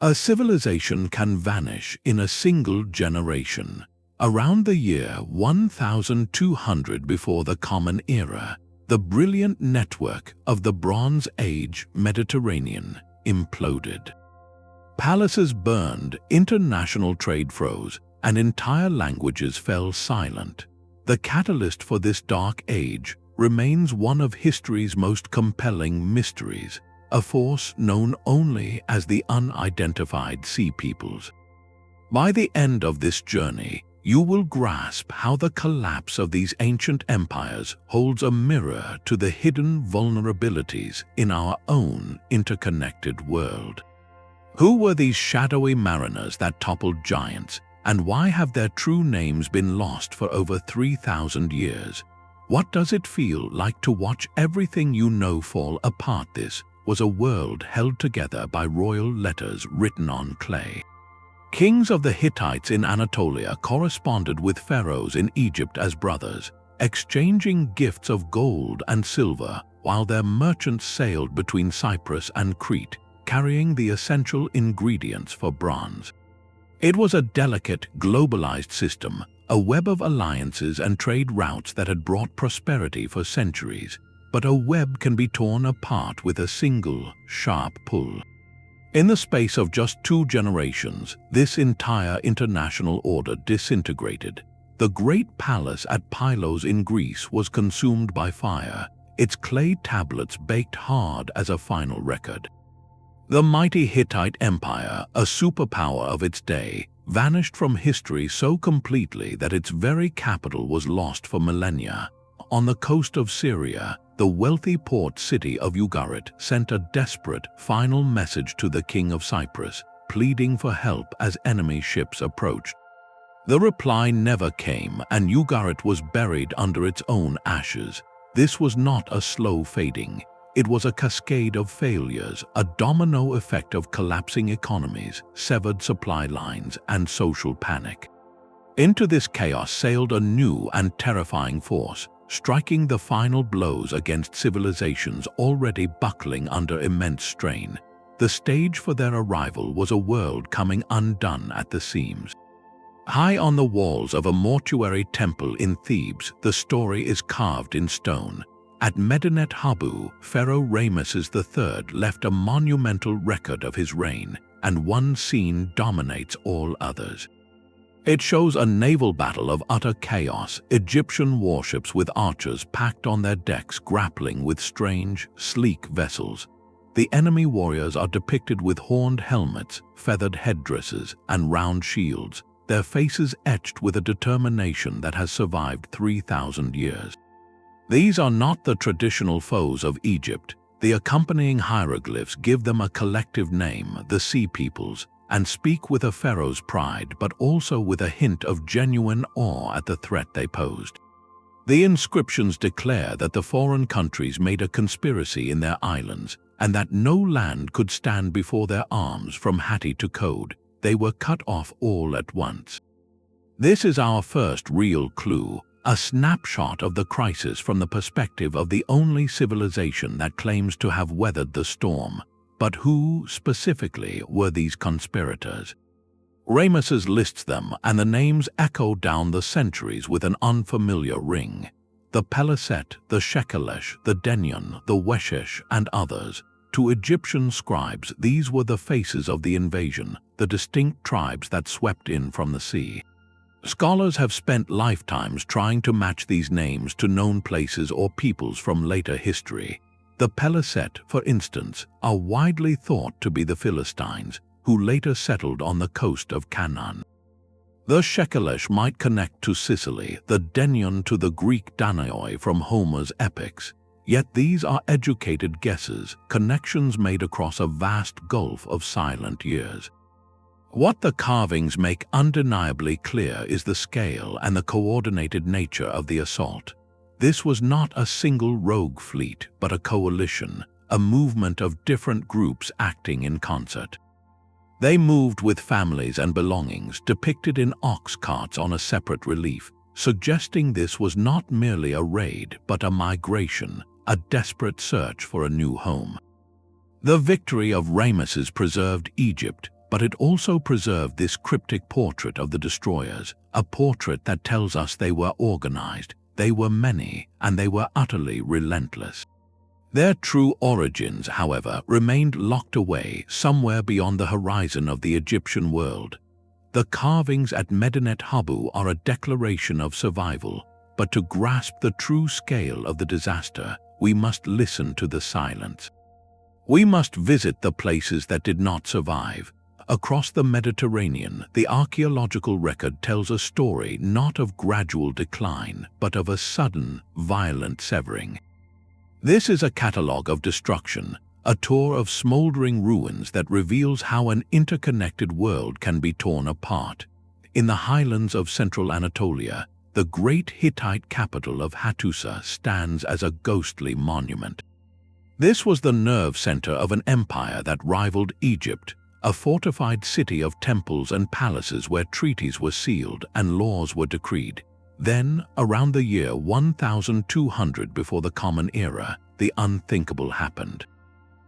A civilization can vanish in a single generation. Around the year 1200 before the Common Era, the brilliant network of the Bronze Age Mediterranean imploded. Palaces burned, international trade froze, and entire languages fell silent. The catalyst for this dark age remains one of history's most compelling mysteries, a force known only as the unidentified sea peoples. By the end of this journey, you will grasp how the collapse of these ancient empires holds a mirror to the hidden vulnerabilities in our own interconnected world. Who were these shadowy mariners that toppled giants, and why have their true names been lost for over 3,000 years? What does it feel like to watch everything you know fall apart? This was a world held together by royal letters written on clay. Kings of the Hittites in Anatolia corresponded with pharaohs in Egypt as brothers, exchanging gifts of gold and silver, while their merchants sailed between Cyprus and Crete, carrying the essential ingredients for bronze. It was a delicate, globalized system, a web of alliances and trade routes that had brought prosperity for centuries. But a web can be torn apart with a single, sharp pull. In the space of just 2 generations, this entire international order disintegrated. The great palace at Pylos in Greece was consumed by fire, its clay tablets baked hard as a final record. The mighty Hittite Empire, a superpower of its day, vanished from history so completely that its very capital was lost for millennia. On the coast of Syria, the wealthy port city of Ugarit sent a desperate, final message to the king of Cyprus, pleading for help as enemy ships approached. The reply never came, and Ugarit was buried under its own ashes. This was not a slow fading. It was a cascade of failures, a domino effect of collapsing economies, severed supply lines, and social panic. Into this chaos sailed a new and terrifying force, striking the final blows against civilizations already buckling under immense strain. The stage for their arrival was a world coming undone at the seams. High on the walls of a mortuary temple in Thebes, the story is carved in stone. At Medinet Habu, Pharaoh Ramesses III left a monumental record of his reign, and one scene dominates all others. It shows a naval battle of utter chaos, Egyptian warships with archers packed on their decks grappling with strange, sleek vessels. The enemy warriors are depicted with horned helmets, feathered headdresses, and round shields, their faces etched with a determination that has survived 3,000 years. These are not the traditional foes of Egypt. The accompanying hieroglyphs give them a collective name, the Sea Peoples, and speak with a pharaoh's pride but also with a hint of genuine awe at the threat they posed. The inscriptions declare that the foreign countries made a conspiracy in their islands, and that no land could stand before their arms from Hatti to Code. They were cut off all at once. This is our first real clue, a snapshot of the crisis from the perspective of the only civilization that claims to have weathered the storm. But who, specifically, were these conspirators? Ramesses lists them, and the names echo down the centuries with an unfamiliar ring. The Peliset, the Shekelesh, the Denyon, the Weshesh, and others. To Egyptian scribes, these were the faces of the invasion, the distinct tribes that swept in from the sea. Scholars have spent lifetimes trying to match these names to known places or peoples from later history. The Peliset, for instance, are widely thought to be the Philistines, who later settled on the coast of Canaan. The Shekelesh might connect to Sicily, the Denyon to the Greek Danaoi from Homer's epics. Yet these are educated guesses, connections made across a vast gulf of silent years. What the carvings make undeniably clear is the scale and the coordinated nature of the assault. This was not a single rogue fleet, but a coalition, a movement of different groups acting in concert. They moved with families and belongings depicted in ox carts on a separate relief, suggesting this was not merely a raid, but a migration, a desperate search for a new home. The victory of Ramesses preserved Egypt, but it also preserved this cryptic portrait of the destroyers, a portrait that tells us they were organized, they were many, and they were utterly relentless. Their true origins, however, remained locked away somewhere beyond the horizon of the Egyptian world. The carvings at Medinet Habu are a declaration of survival, but to grasp the true scale of the disaster, we must listen to the silence. We must visit the places that did not survive. Across the Mediterranean, the archaeological record tells a story not of gradual decline, but of a sudden, violent severing. This is a catalogue of destruction, a tour of smoldering ruins that reveals how an interconnected world can be torn apart. In the highlands of central Anatolia, the great Hittite capital of Hattusa stands as a ghostly monument. This was the nerve center of an empire that rivaled Egypt, a fortified city of temples and palaces where treaties were sealed and laws were decreed. Then, around the year 1200 before the Common Era, the unthinkable happened.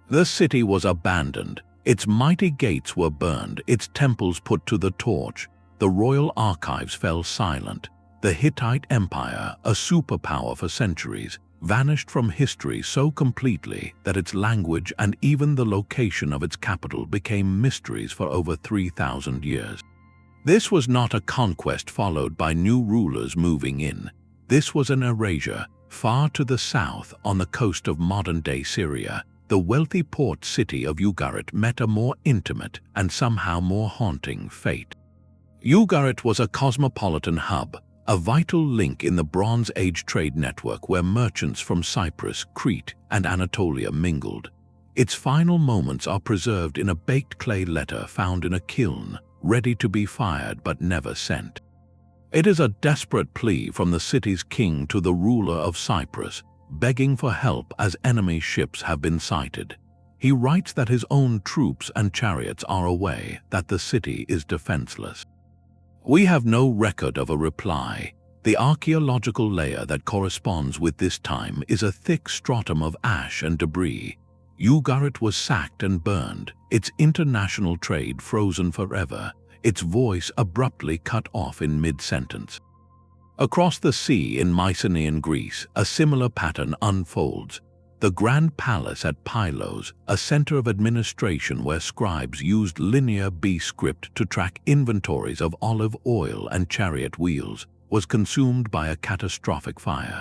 The city was abandoned, its mighty gates were burned, its temples put to the torch, the royal archives fell silent. The Hittite Empire, a superpower for centuries, vanished from history so completely that its language and even the location of its capital became mysteries for over 3,000 years. This was not a conquest followed by new rulers moving in. This was an erasure. Far to the south, on the coast of modern-day Syria, the wealthy port city of Ugarit met a more intimate and somehow more haunting fate. Ugarit was a cosmopolitan hub, a vital link in the Bronze Age trade network where merchants from Cyprus, Crete, and Anatolia mingled. Its final moments are preserved in a baked clay letter found in a kiln, ready to be fired but never sent. It is a desperate plea from the city's king to the ruler of Cyprus, begging for help as enemy ships have been sighted. He writes that his own troops and chariots are away, that the city is defenseless. We have no record of a reply. The archaeological layer that corresponds with this time is a thick stratum of ash and debris. Ugarit was sacked and burned, its international trade frozen forever, its voice abruptly cut off in mid-sentence. Across the sea in Mycenaean Greece, a similar pattern unfolds. The Grand Palace at Pylos, a center of administration where scribes used Linear B script to track inventories of olive oil and chariot wheels, was consumed by a catastrophic fire.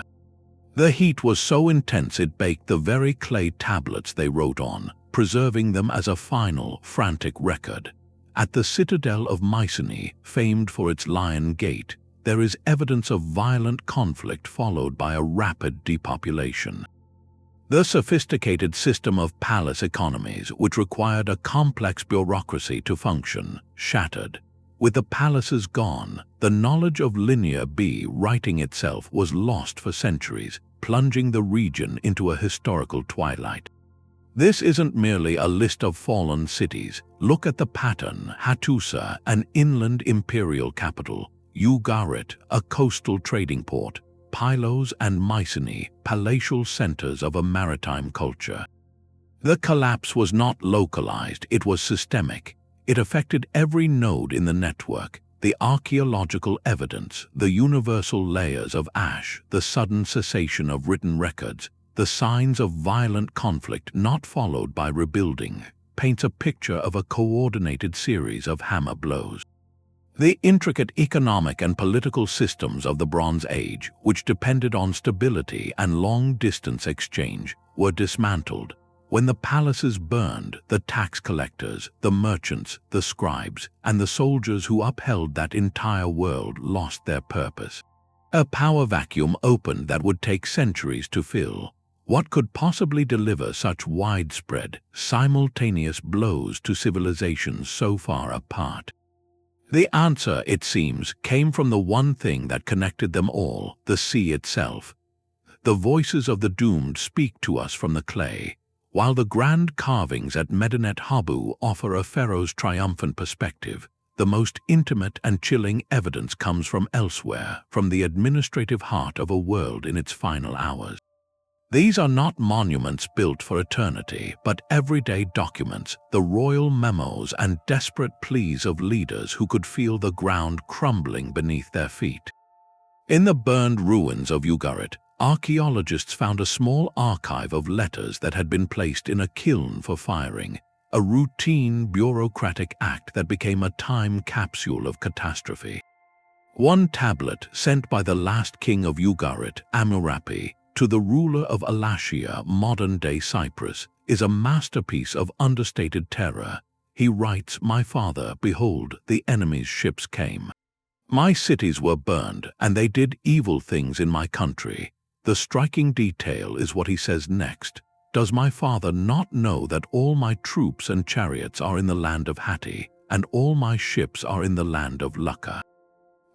The heat was so intense it baked the very clay tablets they wrote on, preserving them as a final, frantic record. At the citadel of Mycenae, famed for its Lion Gate, there is evidence of violent conflict followed by a rapid depopulation. The sophisticated system of palace economies, which required a complex bureaucracy to function, shattered. With the palaces gone, the knowledge of Linear B writing itself was lost for centuries, plunging the region into a historical twilight. This isn't merely a list of fallen cities. Look at the pattern: Hattusa, an inland imperial capital; Ugarit, a coastal trading port; Pylos and Mycenae, palatial centers of a maritime culture. The collapse was not localized, it was systemic. It affected every node in the network: the archaeological evidence, the universal layers of ash, the sudden cessation of written records, the signs of violent conflict not followed by rebuilding, paints a picture of a coordinated series of hammer blows. The intricate economic and political systems of the Bronze Age, which depended on stability and long-distance exchange, were dismantled. When the palaces burned, the tax collectors, the merchants, the scribes, and the soldiers who upheld that entire world lost their purpose. A power vacuum opened that would take centuries to fill. What could possibly deliver such widespread, simultaneous blows to civilizations so far apart? The answer, it seems, came from the one thing that connected them all: the sea itself. The voices of the doomed speak to us from the clay, while the grand carvings at Medinet Habu offer a pharaoh's triumphant perspective. The most intimate and chilling evidence comes from elsewhere, from the administrative heart of a world in its final hours. These are not monuments built for eternity, but everyday documents, the royal memos and desperate pleas of leaders who could feel the ground crumbling beneath their feet. In the burned ruins of Ugarit, archaeologists found a small archive of letters that had been placed in a kiln for firing, a routine bureaucratic act that became a time capsule of catastrophe. One tablet sent by the last king of Ugarit, Amurapi, to the ruler of Alashia, modern-day Cyprus, is a masterpiece of understated terror. He writes, "My father, behold, the enemy's ships came. My cities were burned, and they did evil things in my country." The striking detail is what he says next. "Does my father not know that all my troops and chariots are in the land of Hatti, and all my ships are in the land of Lucca?"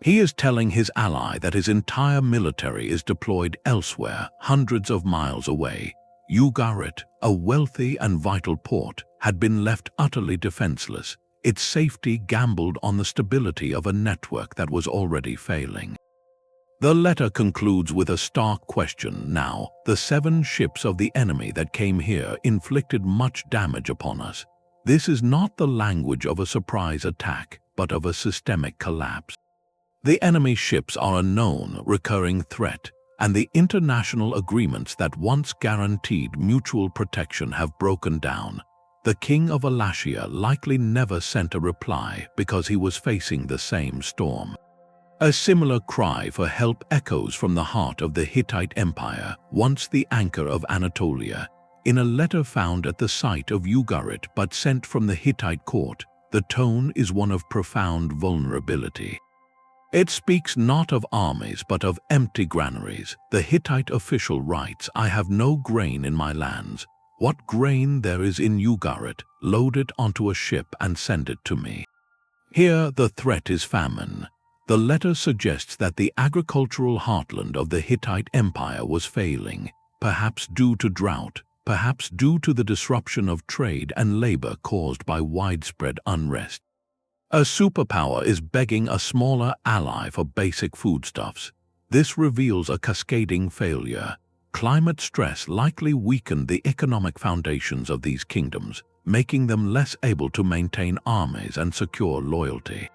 He is telling his ally that his entire military is deployed elsewhere, hundreds of miles away. Ugarit, a wealthy and vital port, had been left utterly defenseless, its safety gambled on the stability of a network that was already failing. The letter concludes with a stark question. "Now, the 7 ships of the enemy that came here inflicted much damage upon us. This is not the language of a surprise attack, but of a systemic collapse. The enemy ships are a known, recurring threat, and the international agreements that once guaranteed mutual protection have broken down. The king of Alashia likely never sent a reply because he was facing the same storm." A similar cry for help echoes from the heart of the Hittite Empire, once the anchor of Anatolia. In a letter found at the site of Ugarit but sent from the Hittite court, the tone is one of profound vulnerability. It speaks not of armies but of empty granaries. The Hittite official writes, "I have no grain in my lands. What grain there is in Ugarit, load it onto a ship and send it to me." Here the threat is famine. The letter suggests that the agricultural heartland of the Hittite Empire was failing, perhaps due to drought, perhaps due to the disruption of trade and labor caused by widespread unrest. A superpower is begging a smaller ally for basic foodstuffs. This reveals a cascading failure. Climate stress likely weakened the economic foundations of these kingdoms, making them less able to maintain armies and secure loyalty.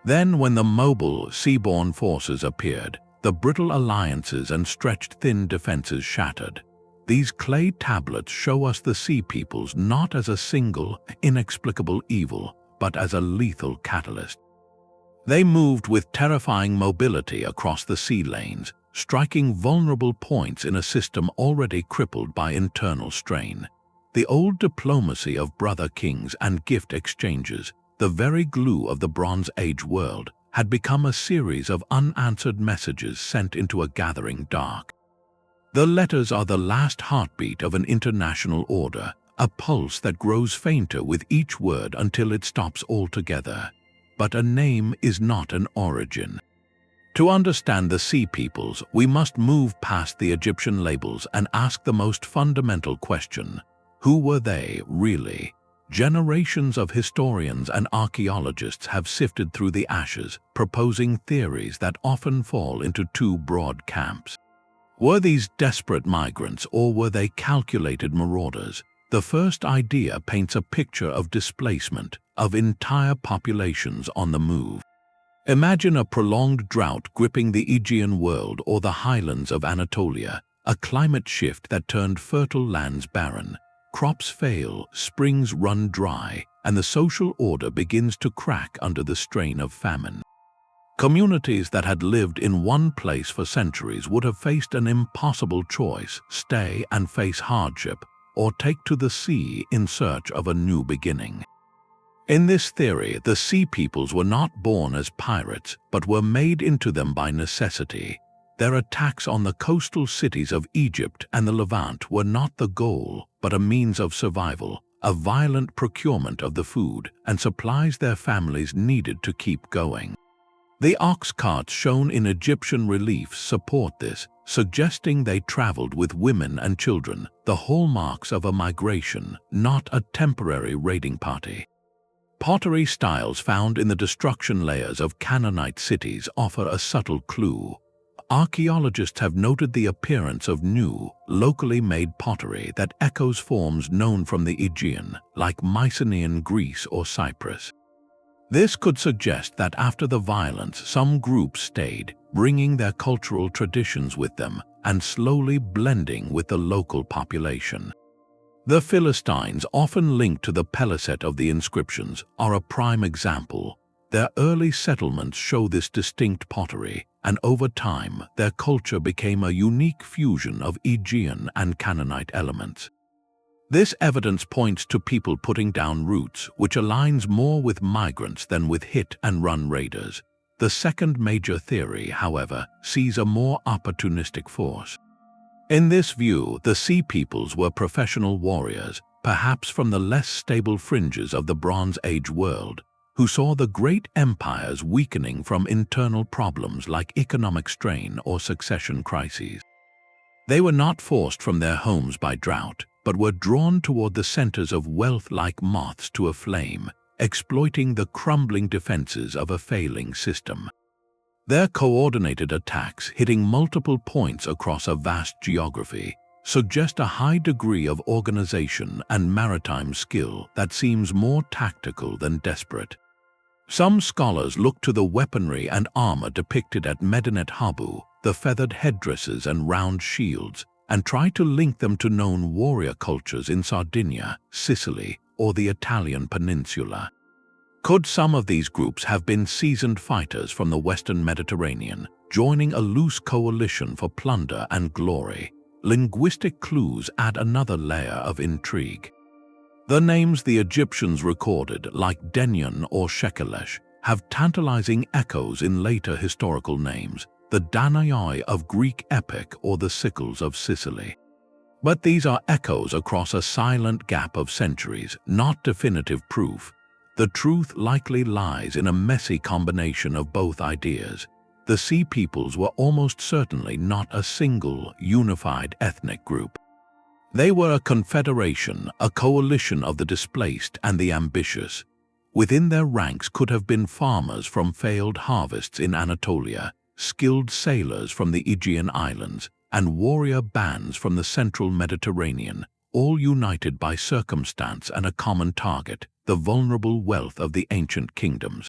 Then, when the mobile, seaborne forces appeared, the brittle alliances and stretched thin defenses shattered. These clay tablets show us the sea peoples not as a single, inexplicable evil, but as a lethal catalyst. They moved with terrifying mobility across the sea lanes, striking vulnerable points in a system already crippled by internal strain. The old diplomacy of brother kings and gift exchanges, the very glue of the Bronze Age world, had become a series of unanswered messages sent into a gathering dark. The letters are the last heartbeat of an international order, a pulse that grows fainter with each word until it stops altogether. But a name is not an origin. To understand the sea peoples, we must move past the Egyptian labels and ask the most fundamental question: who were they, really? Generations of historians and archaeologists have sifted through the ashes, proposing theories that often fall into 2 broad camps. Were these desperate migrants, or were they calculated marauders? The first idea paints a picture of displacement, of entire populations on the move. Imagine a prolonged drought gripping the Aegean world or the highlands of Anatolia, a climate shift that turned fertile lands barren. Crops fail, springs run dry, and the social order begins to crack under the strain of famine. Communities that had lived in one place for centuries would have faced an impossible choice: stay and face hardship, or take to the sea in search of a new beginning. In this theory, the sea peoples were not born as pirates, but were made into them by necessity. Their attacks on the coastal cities of Egypt and the Levant were not the goal, but a means of survival, a violent procurement of the food and supplies their families needed to keep going. The ox carts shown in Egyptian reliefs support this, suggesting they traveled with women and children, the hallmarks of a migration, not a temporary raiding party. Pottery styles found in the destruction layers of Canaanite cities offer a subtle clue. archaeologists have noted the appearance of new, locally made pottery that echoes forms known from the Aegean, like Mycenaean Greece or Cyprus. This could suggest that after the violence, some groups stayed, bringing their cultural traditions with them and slowly blending with the local population. The Philistines, often linked to the Peliset of the Inscriptions, are a prime example. Their early settlements show this distinct pottery, and over time, their culture became a unique fusion of Aegean and Canaanite elements. This evidence points to people putting down roots, which aligns more with migrants than with hit-and-run raiders. The second major theory, however, sees a more opportunistic force. In this view, the Sea Peoples were professional warriors, perhaps from the less stable fringes of the Bronze Age world, who saw the great empires weakening from internal problems like economic strain or succession crises. They were not forced from their homes by drought, but were drawn toward the centers of wealth like moths to a flame, exploiting the crumbling defenses of a failing system. Their coordinated attacks, hitting multiple points across a vast geography, suggest a high degree of organization and maritime skill that seems more tactical than desperate. Some scholars look to the weaponry and armor depicted at Medinet Habu, the feathered headdresses and round shields, and try to link them to known warrior cultures in Sardinia, Sicily, or the Italian peninsula. Could some of these groups have been seasoned fighters from the Western Mediterranean, joining a loose coalition for plunder and glory? Linguistic clues add another layer of intrigue. The names the Egyptians recorded, like Denyon or Shekelesh, have tantalizing echoes in later historical names, the Danaioi of Greek epic or the Sickles of Sicily. But these are echoes across a silent gap of centuries, not definitive proof. The truth likely lies in a messy combination of both ideas. The Sea Peoples were almost certainly not a single, unified ethnic group. They were a confederation, a coalition of the displaced and the ambitious. Within their ranks could have been farmers from failed harvests in Anatolia, skilled sailors from the Aegean Islands, and warrior bands from the central Mediterranean, all united by circumstance and a common target, the vulnerable wealth of the ancient kingdoms.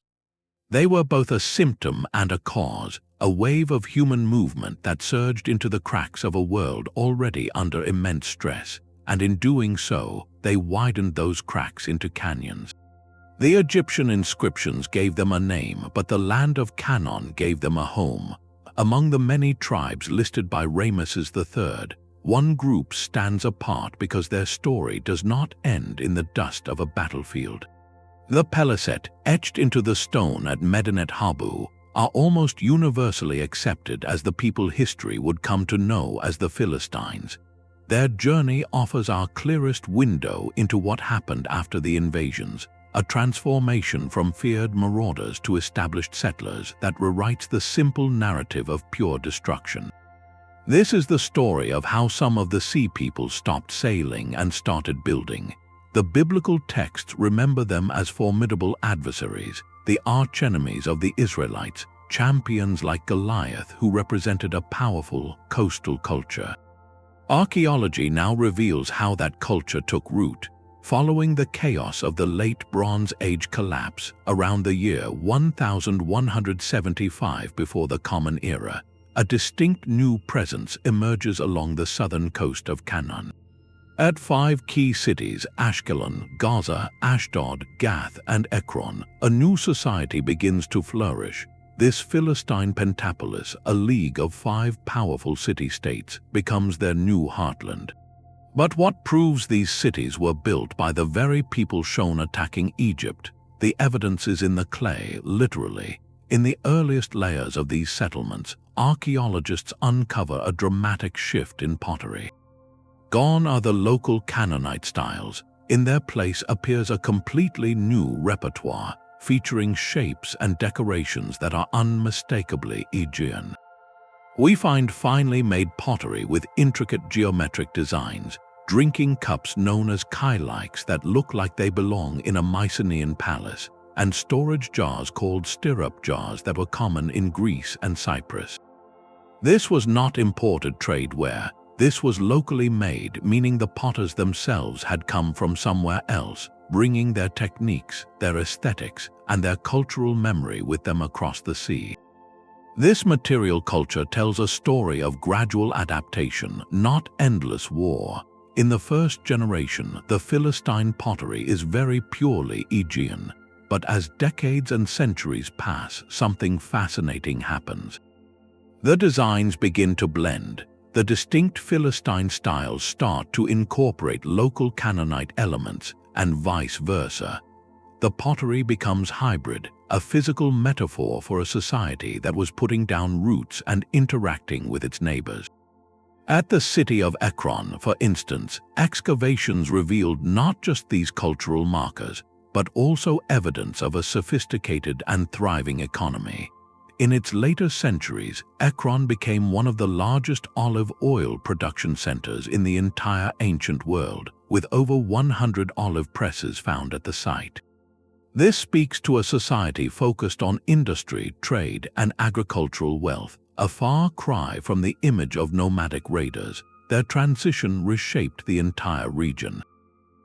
They were both a symptom and a cause, a wave of human movement that surged into the cracks of a world already under immense stress, and in doing so, they widened those cracks into canyons. The Egyptian inscriptions gave them a name, but the land of Canaan gave them a home. Among the many tribes listed by Ramesses III, one group stands apart because their story does not end in the dust of a battlefield. The Peliset, etched into the stone at Medinet Habu, are almost universally accepted as the people history would come to know as the Philistines. Their journey offers our clearest window into what happened after the invasions, a transformation from feared marauders to established settlers that rewrites the simple narrative of pure destruction. This is the story of how some of the Sea Peoples stopped sailing and started building. The biblical texts remember them as formidable adversaries, the archenemies of the Israelites, champions like Goliath who represented a powerful coastal culture. Archaeology now reveals how that culture took root. Following the chaos of the late Bronze Age collapse around the year 1175 before the Common Era, a distinct new presence emerges along the southern coast of Canaan. At 5 key cities, Ashkelon, Gaza, Ashdod, Gath, and Ekron, a new society begins to flourish. This Philistine pentapolis, a league of 5 powerful city-states, becomes their new heartland. But what proves these cities were built by the very people shown attacking Egypt? The evidence is in the clay, literally. In the earliest layers of these settlements, archaeologists uncover a dramatic shift in pottery. Gone are the local Canaanite styles. In their place appears a completely new repertoire, featuring shapes and decorations that are unmistakably Aegean. We find finely made pottery with intricate geometric designs, drinking cups known as kylikes that look like they belong in a Mycenaean palace, and storage jars called stirrup jars that were common in Greece and Cyprus. This was not imported tradeware. This was locally made, meaning the potters themselves had come from somewhere else, bringing their techniques, their aesthetics, and their cultural memory with them across the sea. This material culture tells a story of gradual adaptation, not endless war. In the first generation, the Philistine pottery is very purely Aegean, but as decades and centuries pass, something fascinating happens. The designs begin to blend. The distinct Philistine styles start to incorporate local Canaanite elements, and vice versa. The pottery becomes hybrid, a physical metaphor for a society that was putting down roots and interacting with its neighbors. At the city of Ekron, for instance, excavations revealed not just these cultural markers, but also evidence of a sophisticated and thriving economy. In its later centuries, Ekron became one of the largest olive oil production centers in the entire ancient world, with over 100 olive presses found at the site. This speaks to a society focused on industry, trade, and agricultural wealth, a far cry from the image of nomadic raiders. Their transition reshaped the entire region.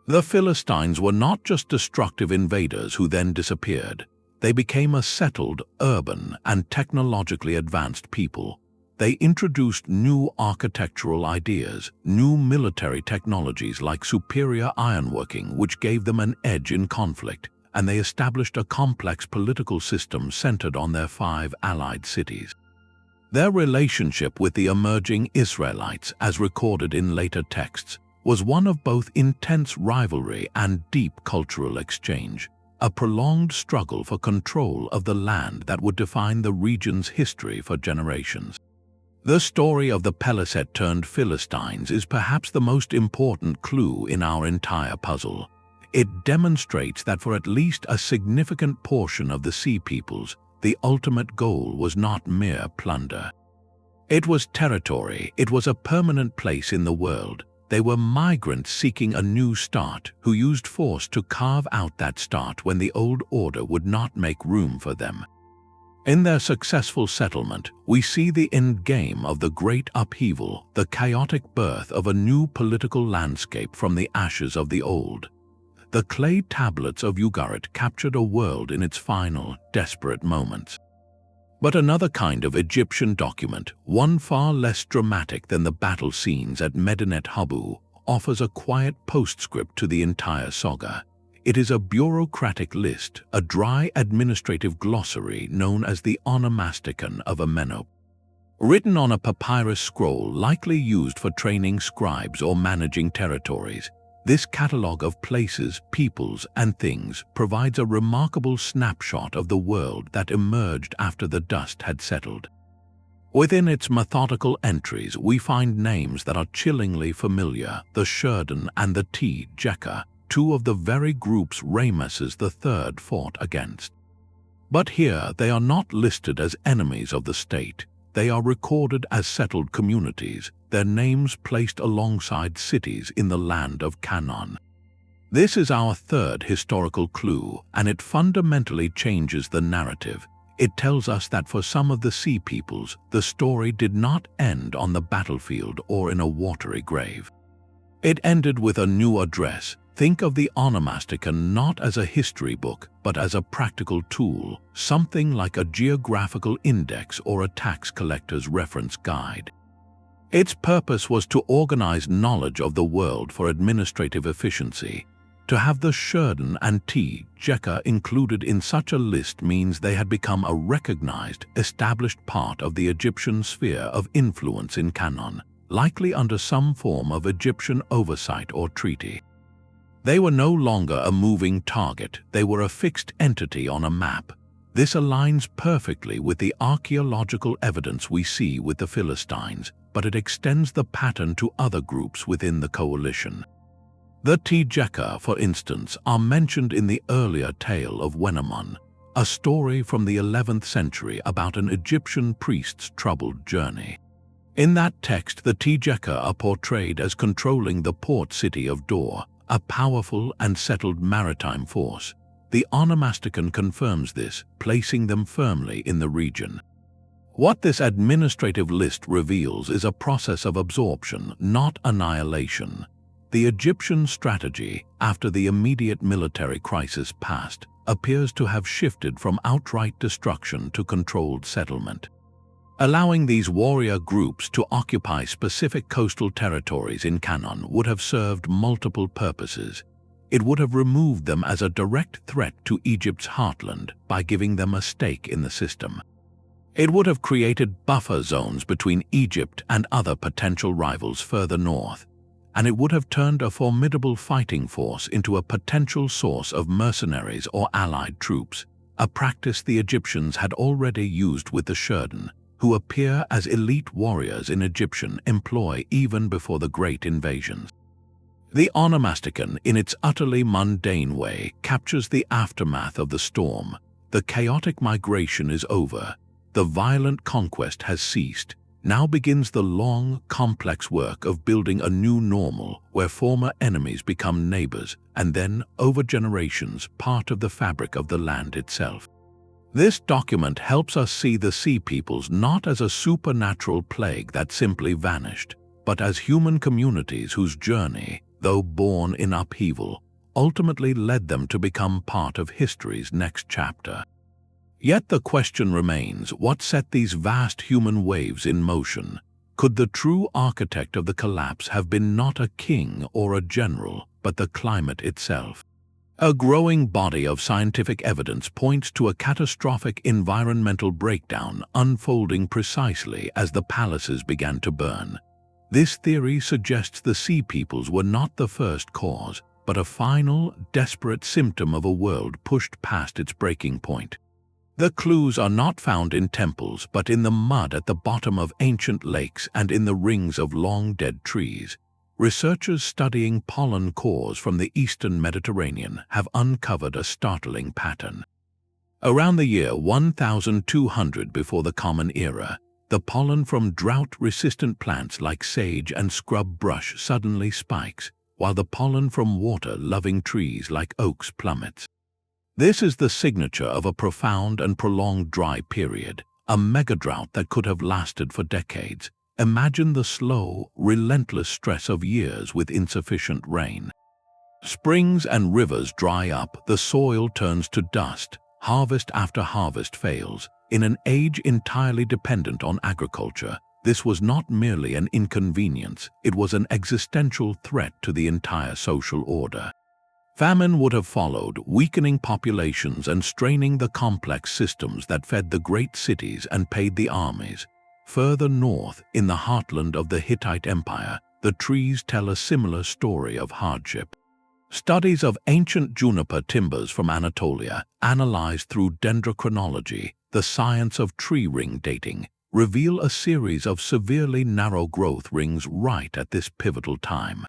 The Philistines were not just destructive invaders who then disappeared. They became a settled, urban, and technologically advanced people. They introduced new architectural ideas, new military technologies like superior ironworking, which gave them an edge in conflict, and they established a complex political system centered on their 5 allied cities. Their relationship with the emerging Israelites, as recorded in later texts, was one of both intense rivalry and deep cultural exchange, a prolonged struggle for control of the land that would define the region's history for generations. The story of the Peliset-turned-Philistines is perhaps the most important clue in our entire puzzle. It demonstrates that for at least a significant portion of the Sea Peoples, the ultimate goal was not mere plunder. It was territory, it was a permanent place in the world. They were migrants seeking a new start, who used force to carve out that start when the old order would not make room for them. In their successful settlement, we see the end game of the great upheaval, the chaotic birth of a new political landscape from the ashes of the old. The clay tablets of Ugarit captured a world in its final, desperate moments. But another kind of Egyptian document, one far less dramatic than the battle scenes at Medinet Habu, offers a quiet postscript to the entire saga. It is a bureaucratic list, a dry administrative glossary known as the Onomasticon of Amenope. Written on a papyrus scroll likely used for training scribes or managing territories, this catalogue of places, peoples, and things provides a remarkable snapshot of the world that emerged after the dust had settled. Within its methodical entries, we find names that are chillingly familiar: the Shurden and the T-Jekka, 2 of the very groups Rameses III fought against. But here they are not listed as enemies of the state. They are recorded as settled communities, their names placed alongside cities in the land of Canaan. This is our third historical clue, and it fundamentally changes the narrative. It tells us that for some of the Sea Peoples, the story did not end on the battlefield or in a watery grave. It ended with a new address. Think of the Onomasticon not as a history book, but as a practical tool, something like a geographical index or a tax collector's reference guide. Its purpose was to organize knowledge of the world for administrative efficiency. To have the Shurden and T-Jekka included in such a list means they had become a recognized, established part of the Egyptian sphere of influence in Canaan, likely under some form of Egyptian oversight or treaty. They were no longer a moving target, they were a fixed entity on a map. This aligns perfectly with the archaeological evidence we see with the Philistines, but it extends the pattern to other groups within the coalition. The T-Jekka, for instance, are mentioned in the earlier tale of Wenamun, a story from the 11th century about an Egyptian priest's troubled journey. In that text, the T-Jekka are portrayed as controlling the port city of Dor, a powerful and settled maritime force. The Onomasticon confirms this, placing them firmly in the region. What this administrative list reveals is a process of absorption, not annihilation. The Egyptian strategy, after the immediate military crisis passed, appears to have shifted from outright destruction to controlled settlement. Allowing these warrior groups to occupy specific coastal territories in Canaan would have served multiple purposes. It would have removed them as a direct threat to Egypt's heartland by giving them a stake in the system. It would have created buffer zones between Egypt and other potential rivals further north, and it would have turned a formidable fighting force into a potential source of mercenaries or allied troops, a practice the Egyptians had already used with the Shurden, who appear as elite warriors in Egyptian employ even before the Great Invasions. The Onomasticon, in its utterly mundane way, captures the aftermath of the storm. The chaotic migration is over. The violent conquest has ceased. Now begins the long, complex work of building a new normal where former enemies become neighbors and then, over generations, part of the fabric of the land itself. This document helps us see the Sea Peoples not as a supernatural plague that simply vanished, but as human communities whose journey, though born in upheaval, ultimately led them to become part of history's next chapter. Yet the question remains, what set these vast human waves in motion? Could the true architect of the collapse have been not a king or a general, but the climate itself? A growing body of scientific evidence points to a catastrophic environmental breakdown unfolding precisely as the palaces began to burn. This theory suggests the Sea Peoples were not the first cause, but a final, desperate symptom of a world pushed past its breaking point. The clues are not found in temples, but in the mud at the bottom of ancient lakes and in the rings of long-dead trees. Researchers studying pollen cores from the eastern Mediterranean have uncovered a startling pattern. Around the year 1200 before the Common Era, the pollen from drought-resistant plants like sage and scrub brush suddenly spikes, while the pollen from water-loving trees like oaks plummets. This is the signature of a profound and prolonged dry period, a mega-drought that could have lasted for decades. Imagine the slow, relentless stress of years with insufficient rain. Springs and rivers dry up, the soil turns to dust, harvest after harvest fails. In an age entirely dependent on agriculture, this was not merely an inconvenience, it was an existential threat to the entire social order. Famine would have followed, weakening populations and straining the complex systems that fed the great cities and paid the armies. Further north, in the heartland of the Hittite Empire, the trees tell a similar story of hardship. Studies of ancient juniper timbers from Anatolia, analyzed through dendrochronology, the science of tree ring dating, reveal a series of severely narrow growth rings right at this pivotal time.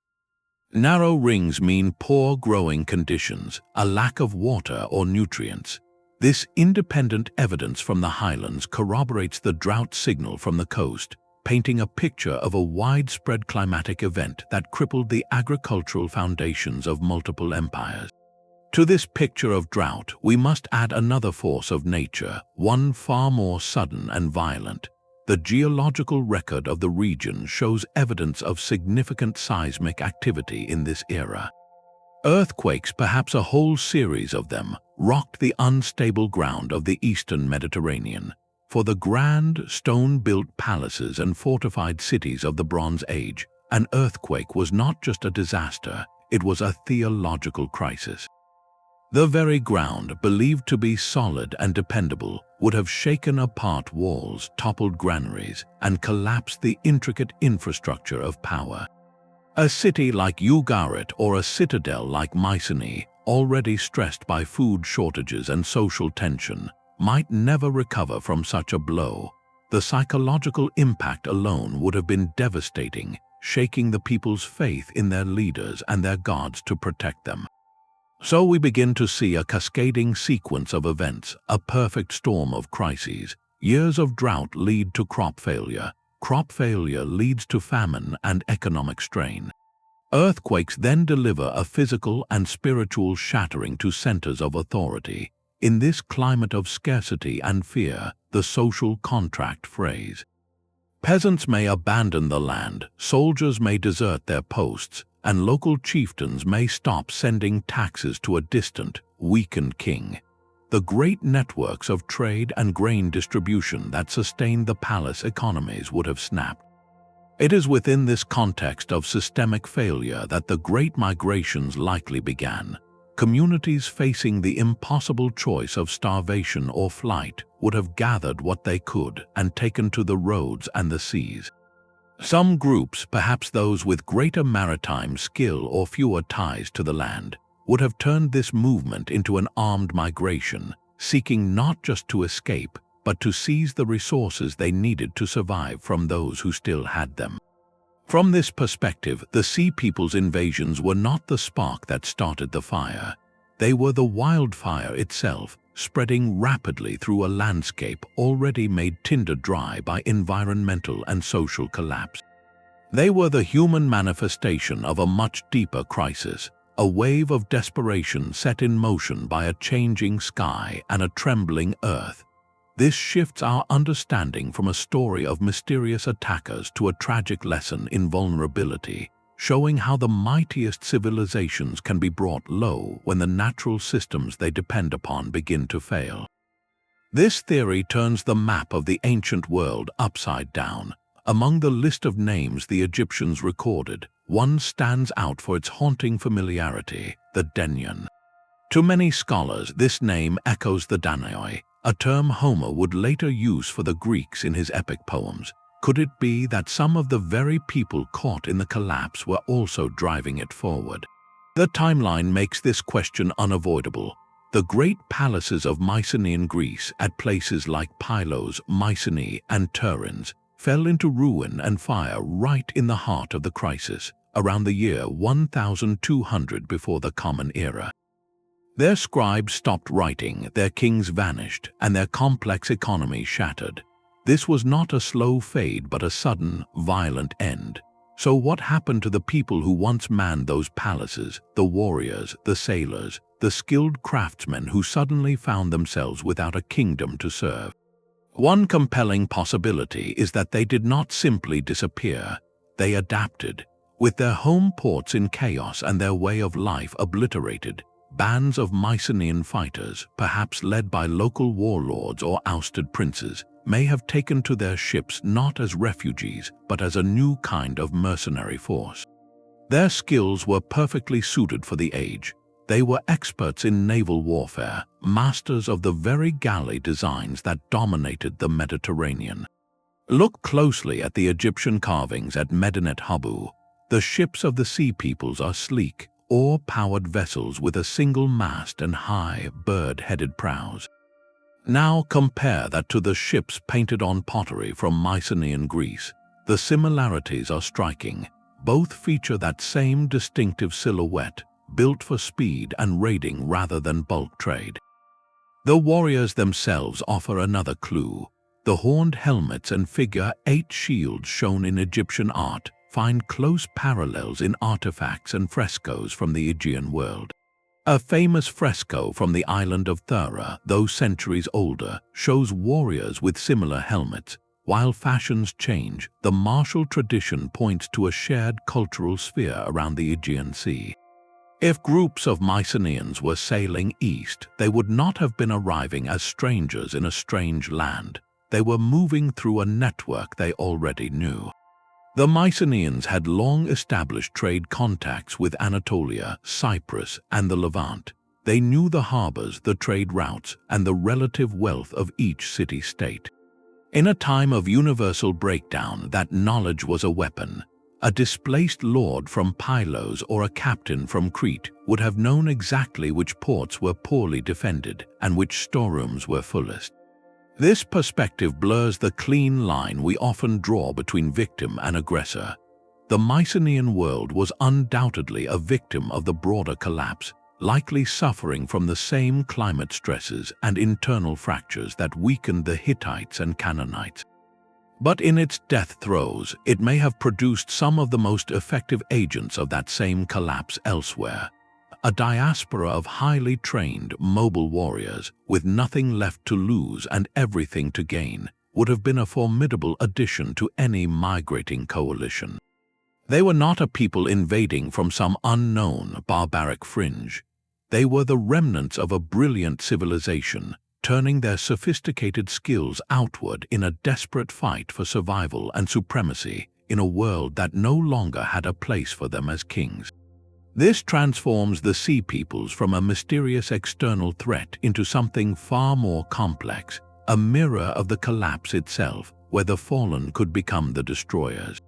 Narrow rings mean poor growing conditions, a lack of water or nutrients. This independent evidence from the highlands corroborates the drought signal from the coast, painting a picture of a widespread climatic event that crippled the agricultural foundations of multiple empires. To this picture of drought, we must add another force of nature, one far more sudden and violent. The geological record of the region shows evidence of significant seismic activity in this era. Earthquakes, perhaps a whole series of them, rocked the unstable ground of the eastern Mediterranean. For the grand, stone-built palaces and fortified cities of the Bronze Age, an earthquake was not just a disaster, it was a theological crisis. The very ground, believed to be solid and dependable, would have shaken apart walls, toppled granaries, and collapsed the intricate infrastructure of power. A city like Ugarit or a citadel like Mycenaean, already stressed by food shortages and social tension, might never recover from such a blow. The psychological impact alone would have been devastating, shaking the people's faith in their leaders and their gods to protect them. So we begin to see a cascading sequence of events, a perfect storm of crises. Years of drought lead to crop failure leads to famine and economic strain. Earthquakes then deliver a physical and spiritual shattering to centers of authority. In this climate of scarcity and fear, the social contract phrase. Peasants may abandon the land, soldiers may desert their posts, and local chieftains may stop sending taxes to a distant, weakened king. The great networks of trade and grain distribution that sustained the palace economies would have snapped. It is within this context of systemic failure that the Great Migrations likely began. Communities facing the impossible choice of starvation or flight would have gathered what they could and taken to the roads and the seas. Some groups, perhaps those with greater maritime skill or fewer ties to the land, would have turned this movement into an armed migration, seeking not just to escape, but to seize the resources they needed to survive from those who still had them. From this perspective, the Sea People's invasions were not the spark that started the fire. They were the wildfire itself, spreading rapidly through a landscape already made tinder dry by environmental and social collapse. They were the human manifestation of a much deeper crisis, a wave of desperation set in motion by a changing sky and a trembling earth. This shifts our understanding from a story of mysterious attackers to a tragic lesson in vulnerability, showing how the mightiest civilizations can be brought low when the natural systems they depend upon begin to fail. This theory turns the map of the ancient world upside down. Among the list of names the Egyptians recorded, one stands out for its haunting familiarity: the Denyen. To many scholars, this name echoes the Danaoi, a term Homer would later use for the Greeks in his epic poems. Could it be that some of the very people caught in the collapse were also driving it forward? The timeline makes this question unavoidable. The great palaces of Mycenaean Greece at places like Pylos, Mycenae, and Tiryns fell into ruin and fire right in the heart of the crisis, around the year 1200 before the Common Era. Their scribes stopped writing, their kings vanished, and their complex economy shattered. This was not a slow fade but a sudden, violent end. So what happened to the people who once manned those palaces, the warriors, the sailors, the skilled craftsmen who suddenly found themselves without a kingdom to serve? One compelling possibility is that they did not simply disappear, they adapted. With their home ports in chaos and their way of life obliterated, bands of Mycenaean fighters, perhaps led by local warlords or ousted princes, may have taken to their ships not as refugees but as a new kind of mercenary force. Their skills were perfectly suited for the age. They were experts in naval warfare, masters of the very galley designs that dominated the Mediterranean. Look closely at the Egyptian carvings at Medinet Habu. The ships of the Sea Peoples are sleek, oar-powered vessels with a single mast and high, bird-headed prows. Now compare that to the ships painted on pottery from Mycenaean Greece. The similarities are striking. Both feature that same distinctive silhouette, built for speed and raiding rather than bulk trade. The warriors themselves offer another clue. The horned helmets and figure-8 shields shown in Egyptian art find close parallels in artifacts and frescoes from the Aegean world. A famous fresco from the island of Thera, though centuries older, shows warriors with similar helmets. While fashions change, the martial tradition points to a shared cultural sphere around the Aegean Sea. If groups of Mycenaeans were sailing east, they would not have been arriving as strangers in a strange land. They were moving through a network they already knew. The Mycenaeans had long established trade contacts with Anatolia, Cyprus, and the Levant. They knew the harbors, the trade routes, and the relative wealth of each city-state. In a time of universal breakdown, that knowledge was a weapon. A displaced lord from Pylos or a captain from Crete would have known exactly which ports were poorly defended and which storerooms were fullest. This perspective blurs the clean line we often draw between victim and aggressor. The Mycenaean world was undoubtedly a victim of the broader collapse, likely suffering from the same climate stresses and internal fractures that weakened the Hittites and Canaanites. But in its death throes, it may have produced some of the most effective agents of that same collapse elsewhere. a diaspora of highly trained, mobile warriors with nothing left to lose and everything to gain would have been a formidable addition to any migrating coalition. They were not a people invading from some unknown barbaric fringe. They were the remnants of a brilliant civilization, turning their sophisticated skills outward in a desperate fight for survival and supremacy in a world that no longer had a place for them as kings. This transforms the Sea Peoples from a mysterious external threat into something far more complex, a mirror of the collapse itself, where the fallen could become the destroyers.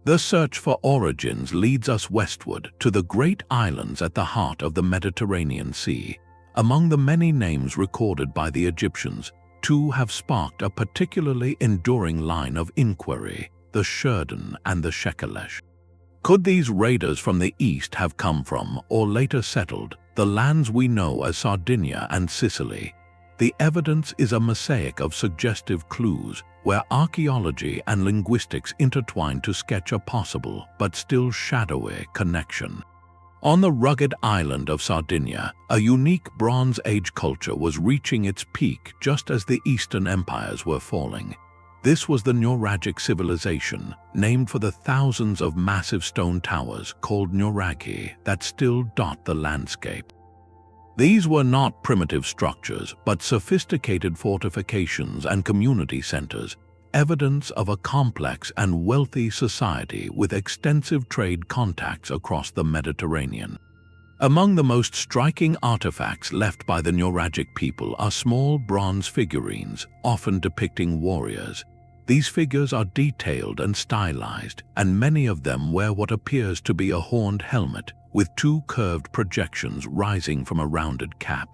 The search for origins leads us westward to the great islands at the heart of the Mediterranean Sea. Among the many names recorded by the Egyptians, two have sparked a particularly enduring line of inquiry: the Sherdun and the Shekelesh. Could these raiders from the east have come from, or later settled, the lands we know as Sardinia and Sicily? The evidence is a mosaic of suggestive clues, where archaeology and linguistics intertwine to sketch a possible, but still shadowy, connection. On the rugged island of Sardinia, a unique Bronze Age culture was reaching its peak just as the Eastern empires were falling. This was the Nuragic civilization, named for the thousands of massive stone towers called nuraghi that still dot the landscape. These were not primitive structures, but sophisticated fortifications and community centers, evidence of a complex and wealthy society with extensive trade contacts across the Mediterranean. Among the most striking artifacts left by the Nuragic people are small bronze figurines, often depicting warriors. These figures are detailed and stylized, and many of them wear what appears to be a horned helmet, with two curved projections rising from a rounded cap.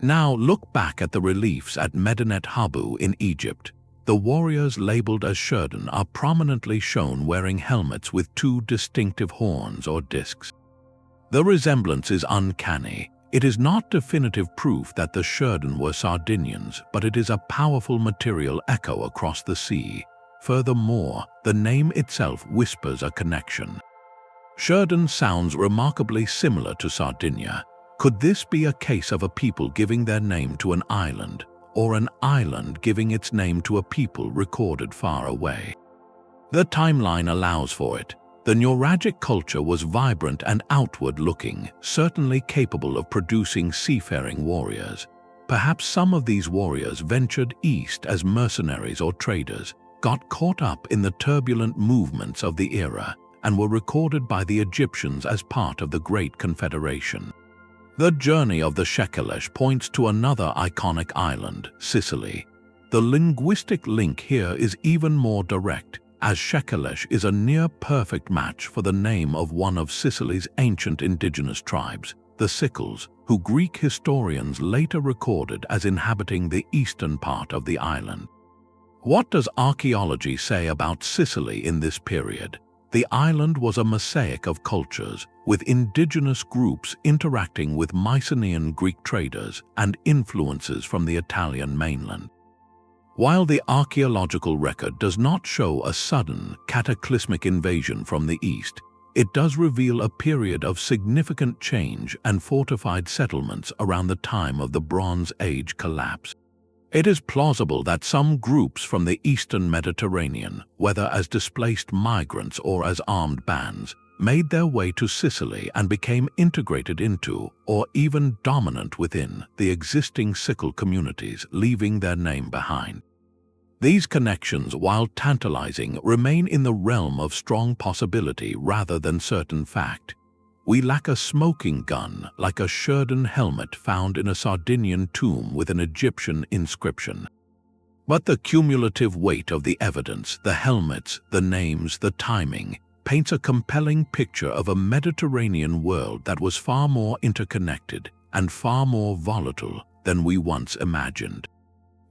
Now look back at the reliefs at Medinet Habu in Egypt. The warriors labeled as Sherdun are prominently shown wearing helmets with two distinctive horns or discs. The resemblance is uncanny. It is not definitive proof that the Sherdun were Sardinians, but it is a powerful material echo across the sea. Furthermore, the name itself whispers a connection. Sherdun sounds remarkably similar to Sardinia. Could this be a case of a people giving their name to an island, or an island giving its name to a people recorded far away? The timeline allows for it. The Nuragic culture was vibrant and outward-looking, certainly capable of producing seafaring warriors. Perhaps some of these warriors ventured east as mercenaries or traders, got caught up in the turbulent movements of the era, and were recorded by the Egyptians as part of the Great Confederation. The journey of the Shekelesh points to another iconic island, Sicily. The linguistic link here is even more direct, as Shekelesh is a near-perfect match for the name of one of Sicily's ancient indigenous tribes, the Sicels, who Greek historians later recorded as inhabiting the eastern part of the island. What does archaeology say about Sicily in this period? The island was a mosaic of cultures, with indigenous groups interacting with Mycenaean Greek traders and influences from the Italian mainland. While the archaeological record does not show a sudden, cataclysmic invasion from the east, it does reveal a period of significant change and fortified settlements around the time of the Bronze Age collapse. It is plausible that some groups from the eastern Mediterranean, whether as displaced migrants or as armed bands, made their way to Sicily and became integrated into, or even dominant within, the existing Sicel communities, leaving their name behind. These connections, while tantalizing, remain in the realm of strong possibility rather than certain fact. We lack a smoking gun like a Sherdun helmet found in a Sardinian tomb with an Egyptian inscription. But the cumulative weight of the evidence, the helmets, the names, the timing, paints a compelling picture of a Mediterranean world that was far more interconnected and far more volatile than we once imagined.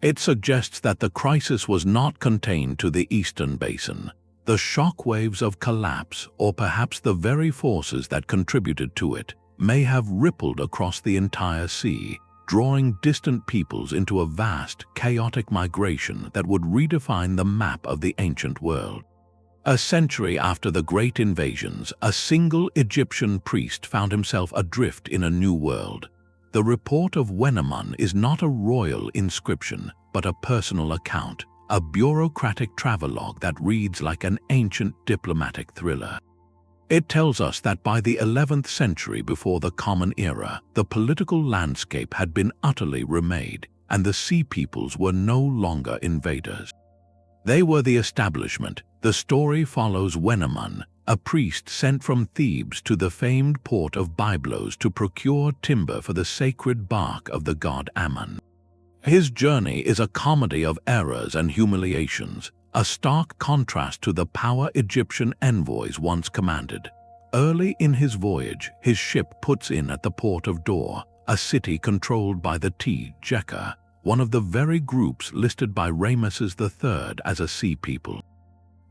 It suggests that the crisis was not contained to the eastern basin. The shockwaves of collapse, or perhaps the very forces that contributed to it, may have rippled across the entire sea, drawing distant peoples into a vast, chaotic migration that would redefine the map of the ancient world. A century after the great invasions, a single Egyptian priest found himself adrift in a new world. The report of Wenamun is not a royal inscription, but a personal account, a bureaucratic travelogue that reads like an ancient diplomatic thriller. It tells us that by the 11th century before the Common Era, the political landscape had been utterly remade, and the sea peoples were no longer invaders. They were the establishment. The story follows Wenamun, a priest sent from Thebes to the famed port of Byblos to procure timber for the sacred bark of the god Ammon. His journey is a comedy of errors and humiliations, a stark contrast to the power Egyptian envoys once commanded. Early in his voyage, his ship puts in at the port of Dor, a city controlled by the Tjeka, one of the very groups listed by Ramesses III as a sea people.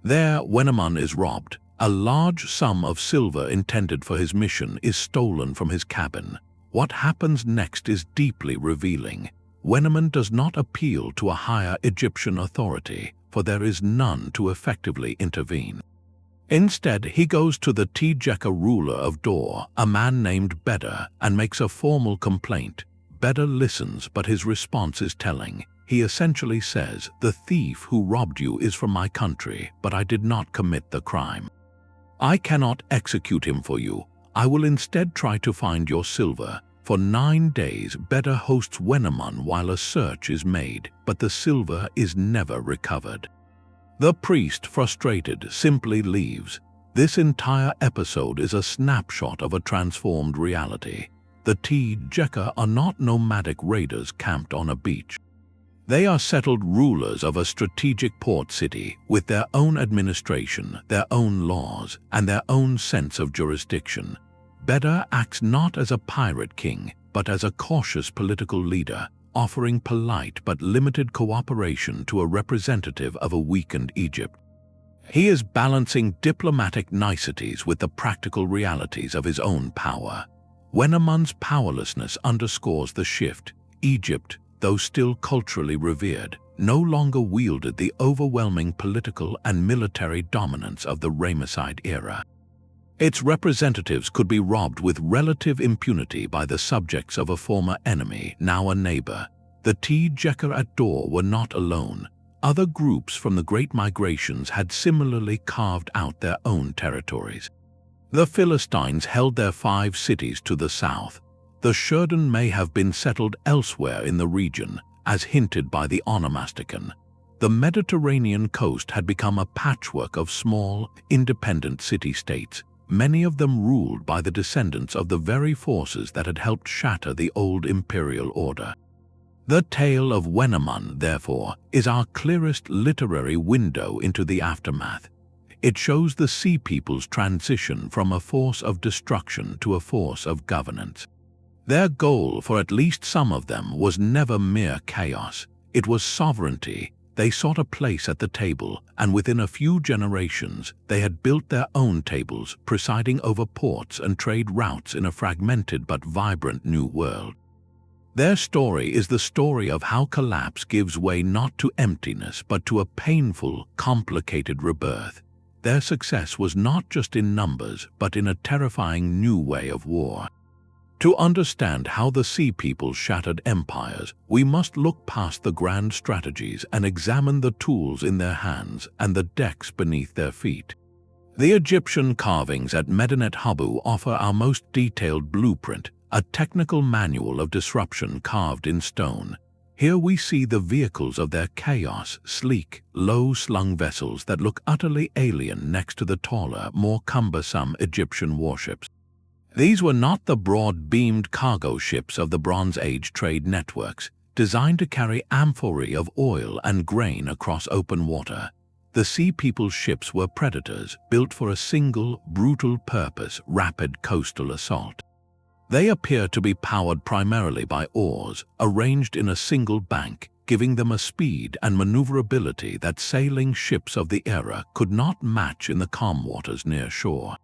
There, Wenamun is robbed. A large sum of silver intended for his mission is stolen from his cabin. What happens next is deeply revealing. Wenamun does not appeal to a higher Egyptian authority, for there is none to effectively intervene. Instead, he goes to the Tjeka ruler of Dor, a man named Beda, and makes a formal complaint. Beda listens, but his response is telling. He essentially says, "The thief who robbed you is from my country, but I did not commit the crime. I cannot execute him for you. I will instead try to find your silver." For 9 days, Beda hosts Wenamun while a search is made, but the silver is never recovered. The priest, frustrated, simply leaves. This entire episode is a snapshot of a transformed reality. The Tjeka are not nomadic raiders camped on a beach. They are settled rulers of a strategic port city with their own administration, their own laws, and their own sense of jurisdiction. Beda acts not as a pirate king, but as a cautious political leader, offering polite but limited cooperation to a representative of a weakened Egypt. He is balancing diplomatic niceties with the practical realities of his own power. Wenamun's powerlessness underscores the shift. Egypt, though still culturally revered, no longer wielded the overwhelming political and military dominance of the Ramesside era. Its representatives could be robbed with relative impunity by the subjects of a former enemy, now a neighbor. The Tjeka at Dor were not alone. Other groups from the Great Migrations had similarly carved out their own territories. The Philistines held their 5 cities to the south. The Shurden may have been settled elsewhere in the region, as hinted by the Onomasticon. The Mediterranean coast had become a patchwork of small, independent city-states, many of them ruled by the descendants of the very forces that had helped shatter the old imperial order. The tale of Wenamun, therefore, is our clearest literary window into the aftermath. It shows the sea people's transition from a force of destruction to a force of governance. Their goal, for at least some of them, was never mere chaos. It was sovereignty. They sought a place at the table, and within a few generations, they had built their own tables, presiding over ports and trade routes in a fragmented but vibrant new world. Their story is the story of how collapse gives way not to emptiness, but to a painful, complicated rebirth. Their success was not just in numbers, but in a terrifying new way of war. To understand how the sea people shattered empires, we must look past the grand strategies and examine the tools in their hands and the decks beneath their feet. The Egyptian carvings at Medinet Habu offer our most detailed blueprint, a technical manual of disruption carved in stone. Here we see the vehicles of their chaos, sleek, low-slung vessels that look utterly alien next to the taller, more cumbersome Egyptian warships. These were not the broad-beamed cargo ships of the Bronze Age trade networks, designed to carry amphorae of oil and grain across open water. The sea people's ships were predators, built for a single, brutal purpose: rapid coastal assault. They appear to be powered primarily by oars, arranged in a single bank, giving them a speed and maneuverability that sailing ships of the era could not match in the calm waters near shore.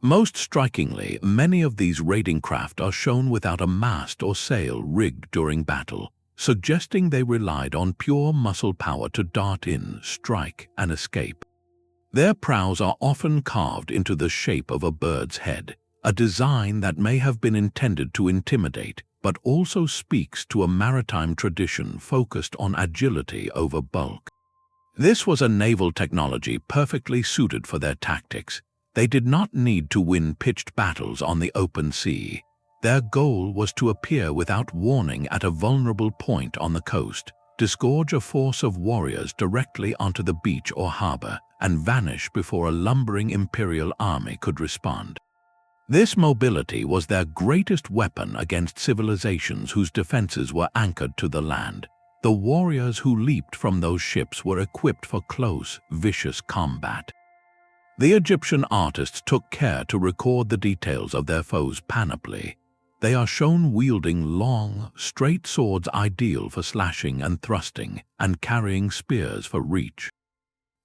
Most strikingly, many of these raiding craft are shown without a mast or sail rigged during battle, suggesting they relied on pure muscle power to dart in, strike, and escape. Their prows are often carved into the shape of a bird's head, a design that may have been intended to intimidate, but also speaks to a maritime tradition focused on agility over bulk. This was a naval technology perfectly suited for their tactics. They did not need to win pitched battles on the open sea. Their goal was to appear without warning at a vulnerable point on the coast, disgorge a force of warriors directly onto the beach or harbor, and vanish before a lumbering imperial army could respond. This mobility was their greatest weapon against civilizations whose defenses were anchored to the land. The warriors who leaped from those ships were equipped for close, vicious combat. The Egyptian artists took care to record the details of their foes' panoply. They are shown wielding long, straight swords ideal for slashing and thrusting, and carrying spears for reach.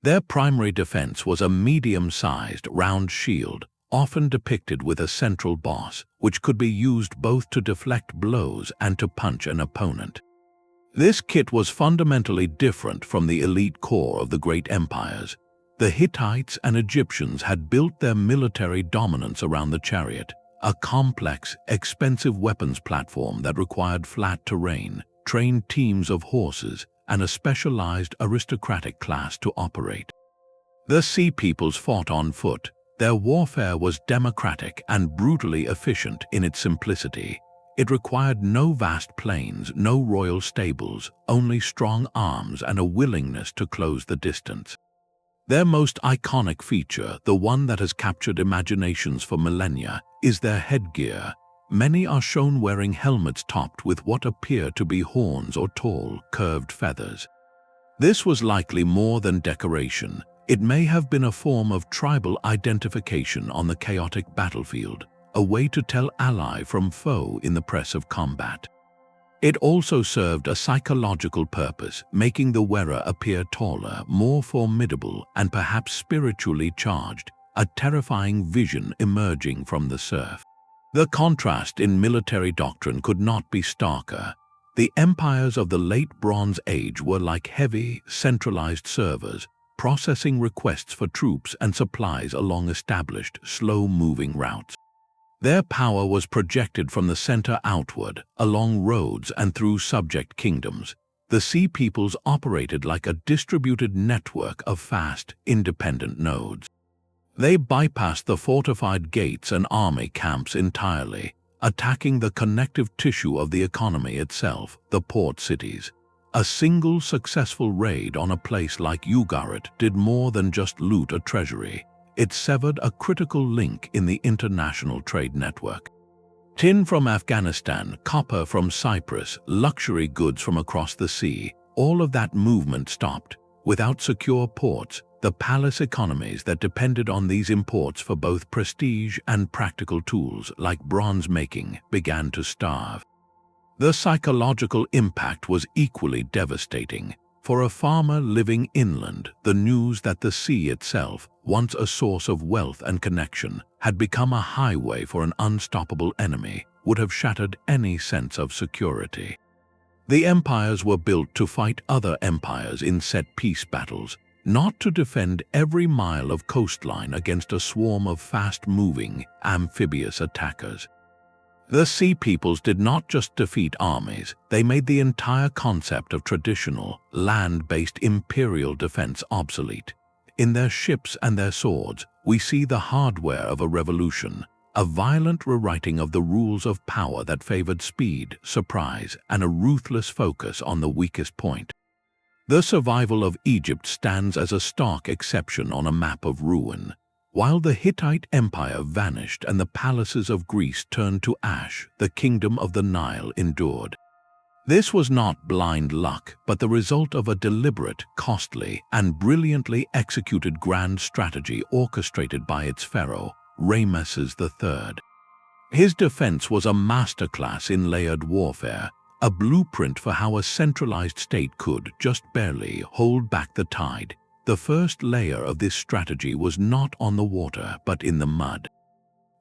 Their primary defense was a medium-sized, round shield, often depicted with a central boss, which could be used both to deflect blows and to punch an opponent. This kit was fundamentally different from the elite core of the great empires. The Hittites and Egyptians had built their military dominance around the chariot, a complex, expensive weapons platform that required flat terrain, trained teams of horses, and a specialized aristocratic class to operate. The Sea Peoples fought on foot. Their warfare was democratic and brutally efficient in its simplicity. It required no vast plains, no royal stables, only strong arms and a willingness to close the distance. Their most iconic feature, the one that has captured imaginations for millennia, is their headgear. Many are shown wearing helmets topped with what appear to be horns or tall, curved feathers. This was likely more than decoration. It may have been a form of tribal identification on the chaotic battlefield, a way to tell ally from foe in the press of combat. It also served a psychological purpose, making the wearer appear taller, more formidable, and perhaps spiritually charged, a terrifying vision emerging from the surf. The contrast in military doctrine could not be starker. The empires of the late Bronze Age were like heavy, centralized servers, processing requests for troops and supplies along established, slow-moving routes. Their power was projected from the center outward, along roads and through subject kingdoms. The Sea Peoples operated like a distributed network of fast, independent nodes. They bypassed the fortified gates and army camps entirely, attacking the connective tissue of the economy itself, the port cities. A single successful raid on a place like Ugarit did more than just loot a treasury. It severed a critical link in the international trade network. Tin from Afghanistan, copper from Cyprus, luxury goods from across the sea, all of that movement stopped. Without secure ports, the palace economies that depended on these imports for both prestige and practical tools like bronze making began to starve. The psychological impact was equally devastating. For a farmer living inland, the news that the sea itself, once a source of wealth and connection, had become a highway for an unstoppable enemy would have shattered any sense of security. The empires were built to fight other empires in set peace battles, not to defend every mile of coastline against a swarm of fast-moving, amphibious attackers. The Sea Peoples did not just defeat armies, they made the entire concept of traditional, land-based imperial defense obsolete. In their ships and their swords, we see the hardware of a revolution, a violent rewriting of the rules of power that favored speed, surprise, and a ruthless focus on the weakest point. The survival of Egypt stands as a stark exception on a map of ruin. While the Hittite Empire vanished and the palaces of Greece turned to ash, the kingdom of the Nile endured. This was not blind luck, but the result of a deliberate, costly, and brilliantly executed grand strategy orchestrated by its pharaoh, Rameses III. His defense was a masterclass in layered warfare, a blueprint for how a centralized state could, just barely, hold back the tide. The first layer of this strategy was not on the water, but in the mud.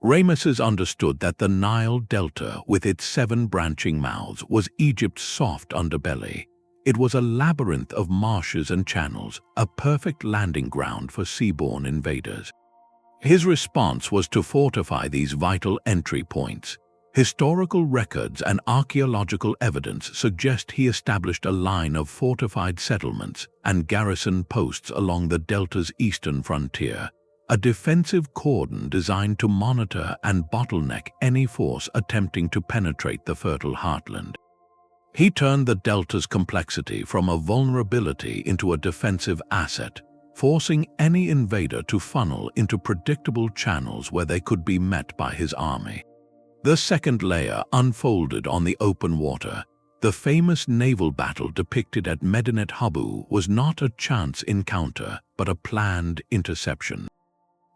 Rameses understood that the Nile Delta, with its 7 branching mouths, was Egypt's soft underbelly. It was a labyrinth of marshes and channels, a perfect landing ground for seaborne invaders. His response was to fortify these vital entry points. Historical records and archaeological evidence suggest he established a line of fortified settlements and garrison posts along the delta's eastern frontier, a defensive cordon designed to monitor and bottleneck any force attempting to penetrate the fertile heartland. He turned the delta's complexity from a vulnerability into a defensive asset, forcing any invader to funnel into predictable channels where they could be met by his army. The second layer unfolded on the open water. The famous naval battle depicted at Medinet Habu was not a chance encounter, but a planned interception.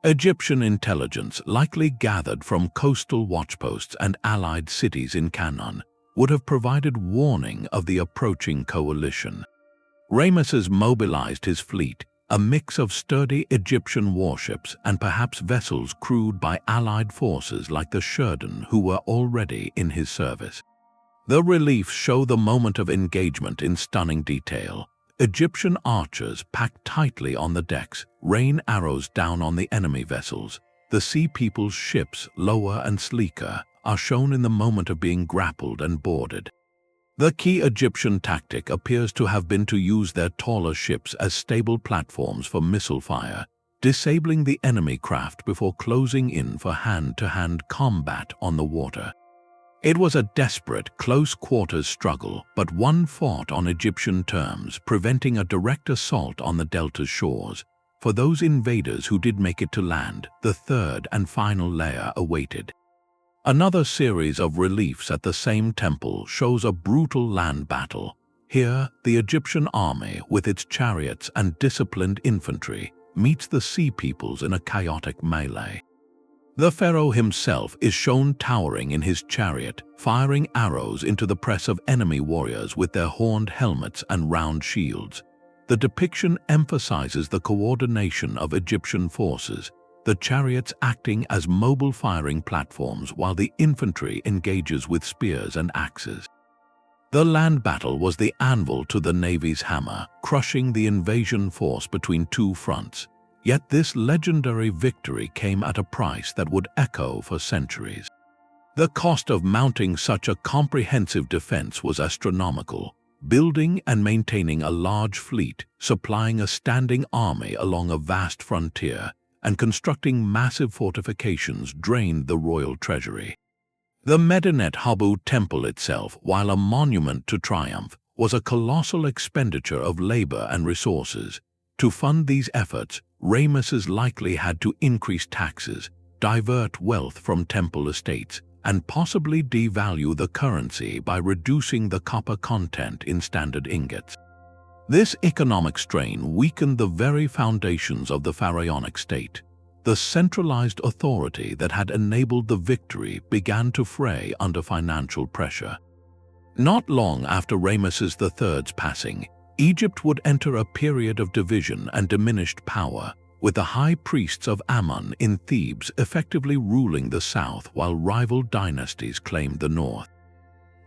Egyptian intelligence, likely gathered from coastal watchposts and allied cities in Canaan, would have provided warning of the approaching coalition. Ramesses mobilized his fleet, a mix of sturdy Egyptian warships and perhaps vessels crewed by allied forces like the Sheridan who were already in his service. The reliefs show the moment of engagement in stunning detail. Egyptian archers packed tightly on the decks, rain arrows down on the enemy vessels. The Sea People's ships, lower and sleeker, are shown in the moment of being grappled and boarded. The key Egyptian tactic appears to have been to use their taller ships as stable platforms for missile fire, disabling the enemy craft before closing in for hand-to-hand combat on the water. It was a desperate, close-quarters struggle, but one fought on Egyptian terms, preventing a direct assault on the delta's shores. For those invaders who did make it to land, the third and final layer awaited. Another series of reliefs at the same temple shows a brutal land battle. Here, the Egyptian army, with its chariots and disciplined infantry, meets the Sea Peoples in a chaotic melee. The pharaoh himself is shown towering in his chariot, firing arrows into the press of enemy warriors with their horned helmets and round shields. The depiction emphasizes the coordination of Egyptian forces, the chariots acting as mobile firing platforms while the infantry engages with spears and axes. The land battle was the anvil to the navy's hammer, crushing the invasion force between two fronts. Yet this legendary victory came at a price that would echo for centuries. The cost of mounting such a comprehensive defense was astronomical. Building and maintaining a large fleet, supplying a standing army along a vast frontier, and constructing massive fortifications drained the royal treasury. The Medinet Habu temple itself, while a monument to triumph, was a colossal expenditure of labor and resources. To fund these efforts, Ramesses likely had to increase taxes, divert wealth from temple estates, and possibly devalue the currency by reducing the copper content in standard ingots. This economic strain weakened the very foundations of the pharaonic state. The centralized authority that had enabled the victory began to fray under financial pressure. Not long after Ramesses III's passing, Egypt would enter a period of division and diminished power, with the high priests of Ammon in Thebes effectively ruling the south while rival dynasties claimed the north.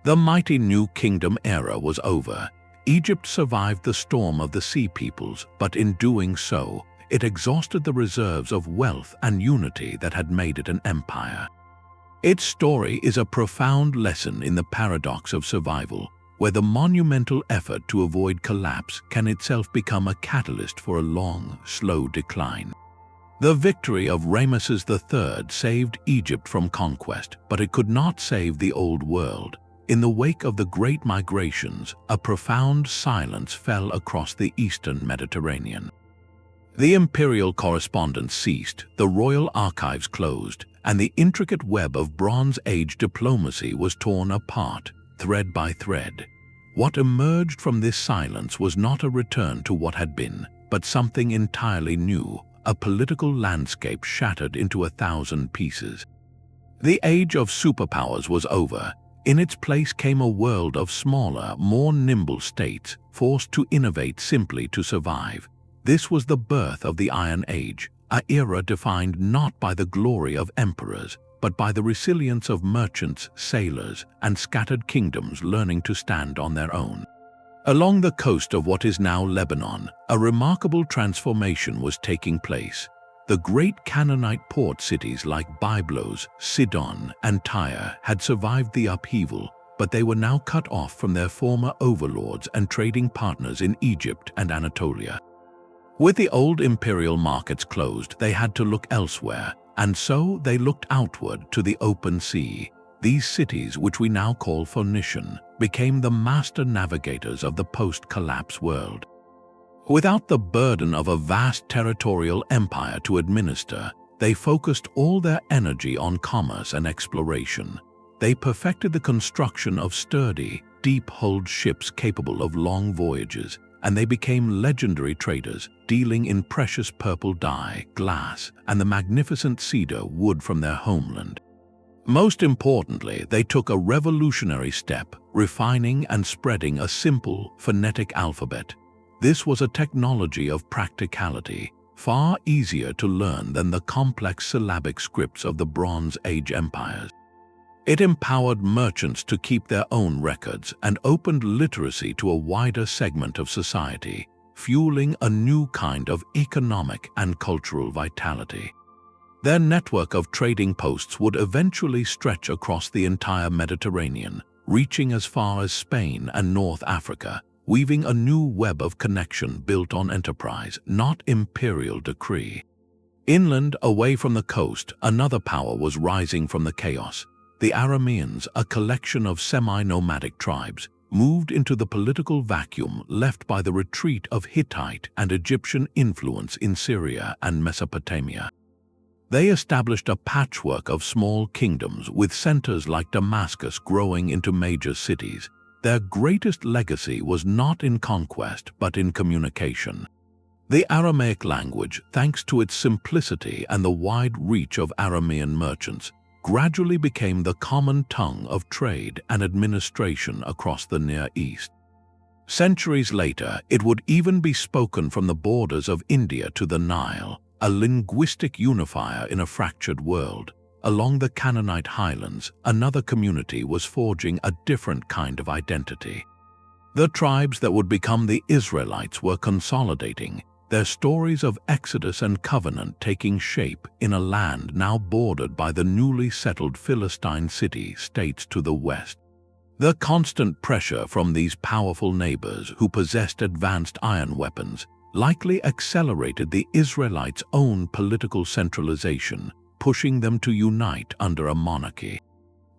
The mighty New Kingdom era was over. Egypt survived the storm of the Sea Peoples, but in doing so, it exhausted the reserves of wealth and unity that had made it an empire. Its story is a profound lesson in the paradox of survival, where the monumental effort to avoid collapse can itself become a catalyst for a long, slow decline. The victory of Ramesses III saved Egypt from conquest, but it could not save the Old World. In the wake of the Great Migrations, a profound silence fell across the eastern Mediterranean. The imperial correspondence ceased, the royal archives closed, and the intricate web of Bronze Age diplomacy was torn apart, thread by thread. What emerged from this silence was not a return to what had been, but something entirely new, a political landscape shattered into 1,000 pieces. The age of superpowers was over. In its place came a world of smaller, more nimble states, forced to innovate simply to survive. This was the birth of the Iron Age, an era defined not by the glory of emperors, but by the resilience of merchants, sailors, and scattered kingdoms learning to stand on their own. Along the coast of what is now Lebanon, a remarkable transformation was taking place. The great Canaanite port cities like Byblos, Sidon, and Tyre had survived the upheaval, but they were now cut off from their former overlords and trading partners in Egypt and Anatolia. With the old imperial markets closed, they had to look elsewhere, and so they looked outward to the open sea. These cities, which we now call Phoenician, became the master navigators of the post-collapse world. Without the burden of a vast territorial empire to administer, they focused all their energy on commerce and exploration. They perfected the construction of sturdy, deep-hulled ships capable of long voyages, and they became legendary traders, dealing in precious purple dye, glass, and the magnificent cedar wood from their homeland. Most importantly, they took a revolutionary step, refining and spreading a simple, phonetic alphabet. This was a technology of practicality, far easier to learn than the complex syllabic scripts of the Bronze Age empires. It empowered merchants to keep their own records and opened literacy to a wider segment of society, fueling a new kind of economic and cultural vitality. Their network of trading posts would eventually stretch across the entire Mediterranean, reaching as far as Spain and North Africa, weaving a new web of connection built on enterprise, not imperial decree. Inland, away from the coast, another power was rising from the chaos. The Arameans, a collection of semi-nomadic tribes, moved into the political vacuum left by the retreat of Hittite and Egyptian influence in Syria and Mesopotamia. They established a patchwork of small kingdoms with centers like Damascus growing into major cities. Their greatest legacy was not in conquest but in communication. The Aramaic language, thanks to its simplicity and the wide reach of Aramean merchants, gradually became the common tongue of trade and administration across the Near East. Centuries later, it would even be spoken from the borders of India to the Nile, a linguistic unifier in a fractured world. Along the Canaanite highlands, another community was forging a different kind of identity. The tribes that would become the Israelites were consolidating, their stories of exodus and covenant taking shape in a land now bordered by the newly settled Philistine city-states to the west. The constant pressure from these powerful neighbors who possessed advanced iron weapons likely accelerated the Israelites' own political centralization, pushing them to unite under a monarchy.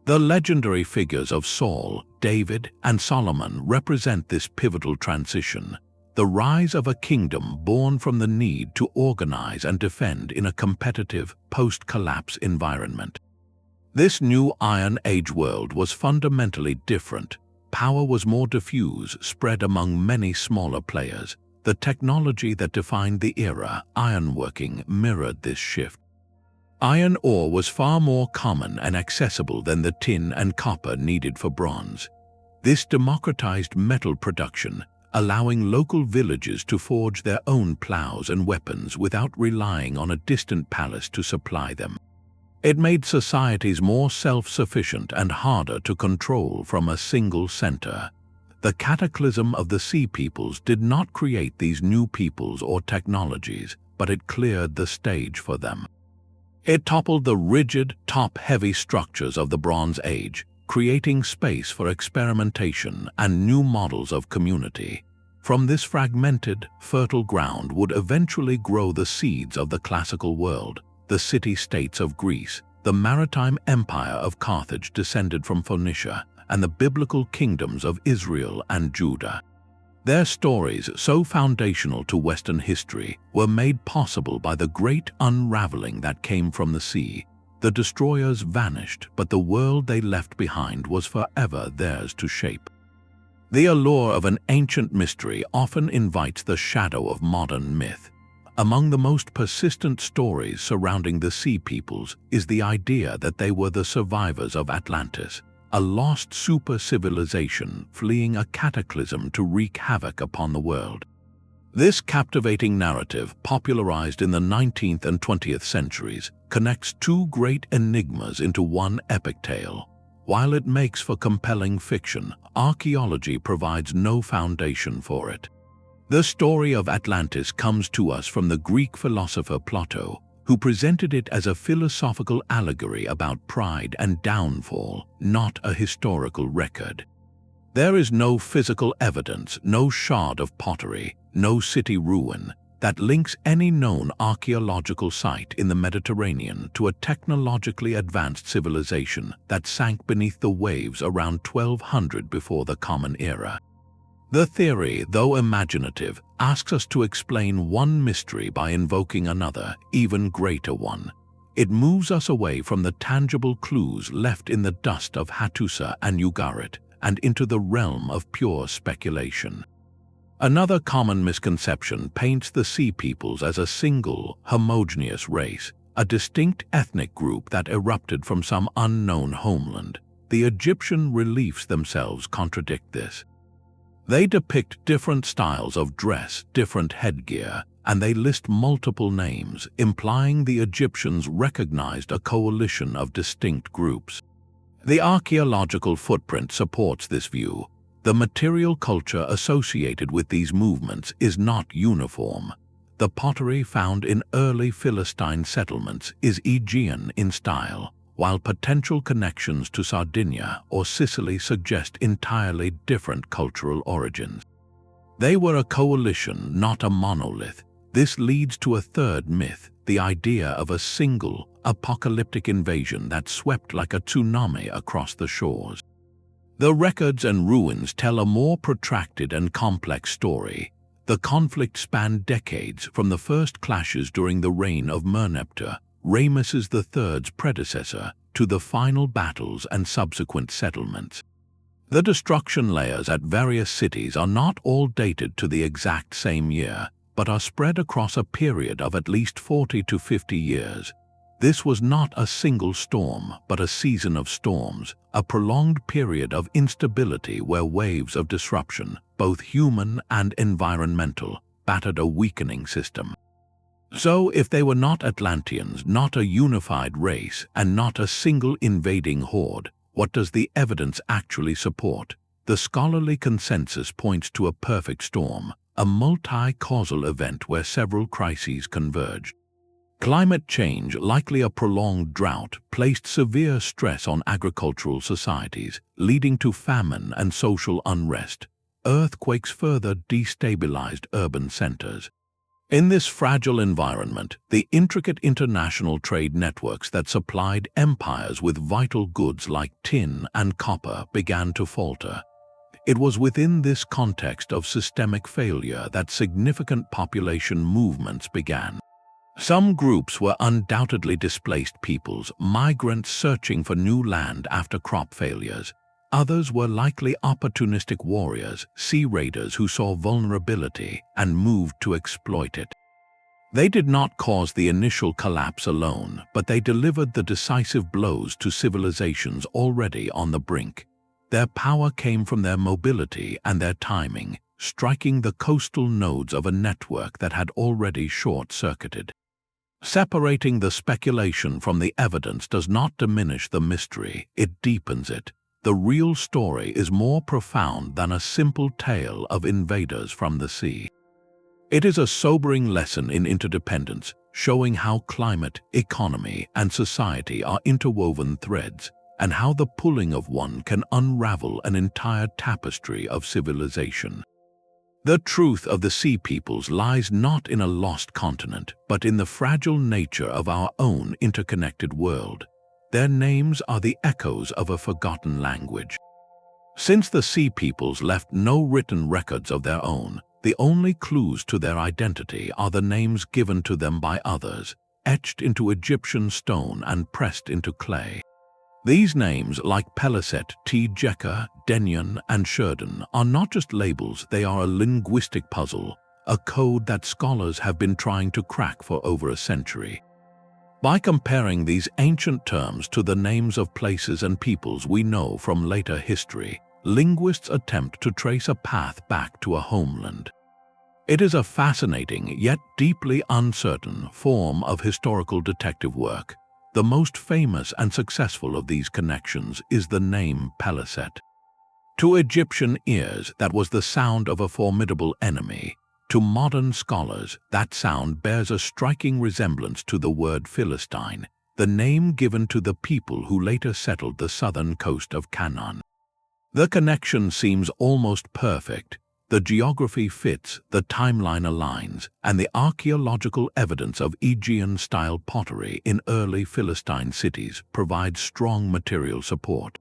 The legendary figures of Saul, David, and Solomon represent this pivotal transition, the rise of a kingdom born from the need to organize and defend in a competitive, post-collapse environment. This new Iron Age world was fundamentally different. Power was more diffuse, spread among many smaller players. The technology that defined the era, ironworking, mirrored this shift. Iron ore was far more common and accessible than the tin and copper needed for bronze. This democratized metal production, allowing local villages to forge their own plows and weapons without relying on a distant palace to supply them. It made societies more self-sufficient and harder to control from a single center. The cataclysm of the Sea Peoples did not create these new peoples or technologies, but it cleared the stage for them. It toppled the rigid, top-heavy structures of the Bronze Age, creating space for experimentation and new models of community. From this fragmented, fertile ground would eventually grow the seeds of the classical world, the city-states of Greece, the maritime empire of Carthage descended from Phoenicia, and the biblical kingdoms of Israel and Judah. Their stories, so foundational to Western history, were made possible by the great unraveling that came from the sea. The destroyers vanished, but the world they left behind was forever theirs to shape. The allure of an ancient mystery often invites the shadow of modern myth. Among the most persistent stories surrounding the Sea Peoples is the idea that they were the survivors of Atlantis, a lost super-civilization fleeing a cataclysm to wreak havoc upon the world. This captivating narrative, popularized in the 19th and 20th centuries, connects two great enigmas into one epic tale. While it makes for compelling fiction, archaeology provides no foundation for it. The story of Atlantis comes to us from the Greek philosopher Plato, who presented it as a philosophical allegory about pride and downfall, not a historical record. There is no physical evidence, no shard of pottery, no city ruin, that links any known archaeological site in the Mediterranean to a technologically advanced civilization that sank beneath the waves around 1200 before the Common Era. The theory, though imaginative, asks us to explain one mystery by invoking another, even greater one. It moves us away from the tangible clues left in the dust of Hattusa and Ugarit and into the realm of pure speculation. Another common misconception paints the Sea Peoples as a single, homogeneous race, a distinct ethnic group that erupted from some unknown homeland. The Egyptian reliefs themselves contradict this. They depict different styles of dress, different headgear, and they list multiple names, implying the Egyptians recognized a coalition of distinct groups. The archaeological footprint supports this view. The material culture associated with these movements is not uniform. The pottery found in early Philistine settlements is Aegean in style, while potential connections to Sardinia or Sicily suggest entirely different cultural origins. They were a coalition, not a monolith. This leads to a third myth, the idea of a single, apocalyptic invasion that swept like a tsunami across the shores. The records and ruins tell a more protracted and complex story. The conflict spanned decades, from the first clashes during the reign of Merneptah, Ramesses III's predecessor, to the final battles and subsequent settlements. The destruction layers at various cities are not all dated to the exact same year, but are spread across a period of at least 40 to 50 years. This was not a single storm, but a season of storms, a prolonged period of instability where waves of disruption, both human and environmental, battered a weakening system. So, if they were not Atlanteans, not a unified race, and not a single invading horde, what does the evidence actually support? The scholarly consensus points to a perfect storm, a multi-causal event where several crises converged. Climate change, likely a prolonged drought, placed severe stress on agricultural societies, leading to famine and social unrest. Earthquakes further destabilized urban centers. In this fragile environment, the intricate international trade networks that supplied empires with vital goods like tin and copper began to falter. It was within this context of systemic failure that significant population movements began. Some groups were undoubtedly displaced peoples, migrants searching for new land after crop failures. Others were likely opportunistic warriors, sea raiders who saw vulnerability and moved to exploit it. They did not cause the initial collapse alone, but they delivered the decisive blows to civilizations already on the brink. Their power came from their mobility and their timing, striking the coastal nodes of a network that had already short-circuited. Separating the speculation from the evidence does not diminish the mystery, it deepens it. The real story is more profound than a simple tale of invaders from the sea. It is a sobering lesson in interdependence, showing how climate, economy, and society are interwoven threads, and how the pulling of one can unravel an entire tapestry of civilization. The truth of the Sea Peoples lies not in a lost continent, but in the fragile nature of our own interconnected world. Their names are the echoes of a forgotten language. Since the Sea Peoples left no written records of their own, the only clues to their identity are the names given to them by others, etched into Egyptian stone and pressed into clay. These names, like Peliset, Tjeka, Denyon, and Sheridan, are not just labels, they are a linguistic puzzle, a code that scholars have been trying to crack for over a century. By comparing these ancient terms to the names of places and peoples we know from later history, linguists attempt to trace a path back to a homeland. It is a fascinating, yet deeply uncertain, form of historical detective work. The most famous and successful of these connections is the name Peliset. To Egyptian ears, that was the sound of a formidable enemy. To modern scholars, that sound bears a striking resemblance to the word Philistine, the name given to the people who later settled the southern coast of Canaan. The connection seems almost perfect. The geography fits, the timeline aligns, and the archaeological evidence of Aegean-style pottery in early Philistine cities provides strong material support.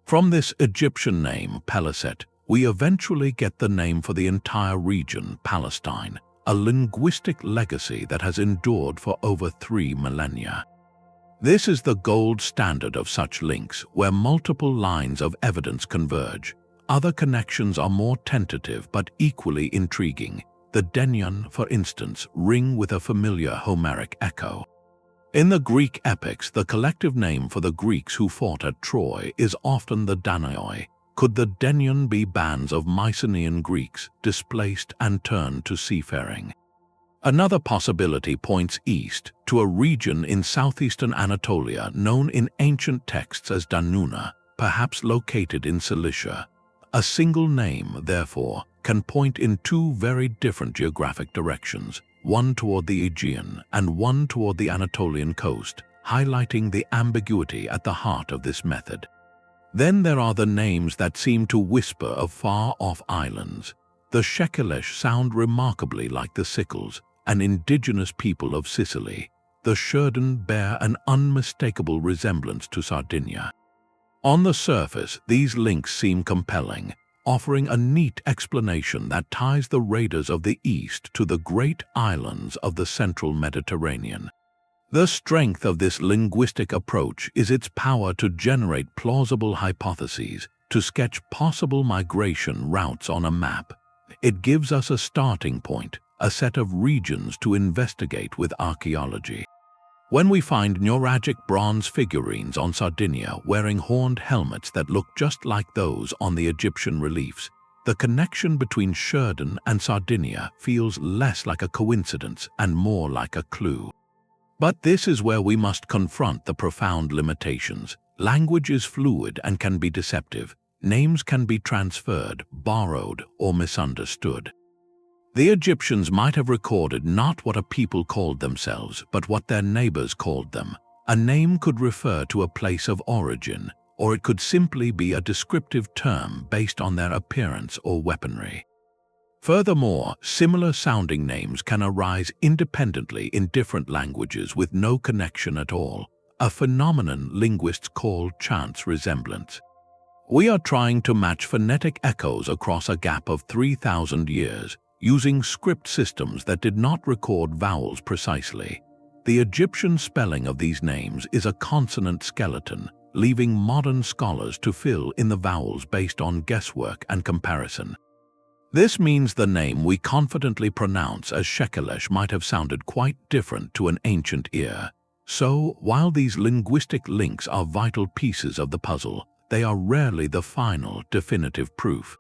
From this Egyptian name, Peliset, we eventually get the name for the entire region, Palestine, a linguistic legacy that has endured for over 3 millennia. This is the gold standard of such links, where multiple lines of evidence converge. Other connections are more tentative but equally intriguing. The Denyon, for instance, ring with a familiar Homeric echo. In the Greek epics, the collective name for the Greeks who fought at Troy is often the Danaioi. Could the Denyon be bands of Mycenaean Greeks displaced and turned to seafaring? Another possibility points east, to a region in southeastern Anatolia known in ancient texts as Danuna, perhaps located in Cilicia. A single name, therefore, can point in 2 very different geographic directions, one toward the Aegean and one toward the Anatolian coast, highlighting the ambiguity at the heart of this method. Then there are the names that seem to whisper of far-off islands. The Shekelesh sound remarkably like the Sicels, an indigenous people of Sicily. The Shurden bear an unmistakable resemblance to Sardinia. On the surface, these links seem compelling, offering a neat explanation that ties the raiders of the East to the great islands of the central Mediterranean. The strength of this linguistic approach is its power to generate plausible hypotheses, to sketch possible migration routes on a map. It gives us a starting point, a set of regions to investigate with archaeology. When we find neuragic bronze figurines on Sardinia wearing horned helmets that look just like those on the Egyptian reliefs, the connection between Shurden and Sardinia feels less like a coincidence and more like a clue. But this is where we must confront the profound limitations. Language is fluid and can be deceptive. Names can be transferred, borrowed, or misunderstood. The Egyptians might have recorded not what a people called themselves, but what their neighbors called them. A name could refer to a place of origin, or it could simply be a descriptive term based on their appearance or weaponry. Furthermore, similar-sounding names can arise independently in different languages with no connection at all, a phenomenon linguists call chance resemblance. We are trying to match phonetic echoes across a gap of 3,000 years, using script systems that did not record vowels precisely. The Egyptian spelling of these names is a consonant skeleton, leaving modern scholars to fill in the vowels based on guesswork and comparison. This means the name we confidently pronounce as Shekelesh might have sounded quite different to an ancient ear. So, while these linguistic links are vital pieces of the puzzle, they are rarely the final, definitive proof.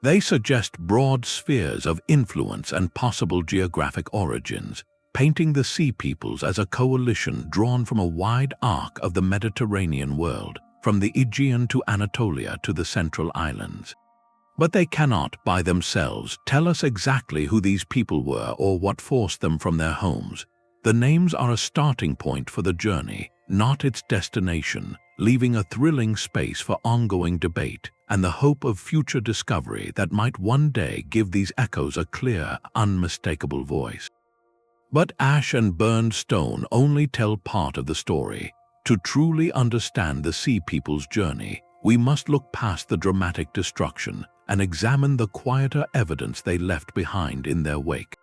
They suggest broad spheres of influence and possible geographic origins, painting the Sea Peoples as a coalition drawn from a wide arc of the Mediterranean world, from the Aegean to Anatolia to the Central Islands. But they cannot, by themselves, tell us exactly who these people were or what forced them from their homes. The names are a starting point for the journey, not its destination, leaving a thrilling space for ongoing debate and the hope of future discovery that might one day give these echoes a clear, unmistakable voice. But ash and burned stone only tell part of the story. To truly understand the Sea People's journey, we must look past the dramatic destruction and examine the quieter evidence they left behind in their wake.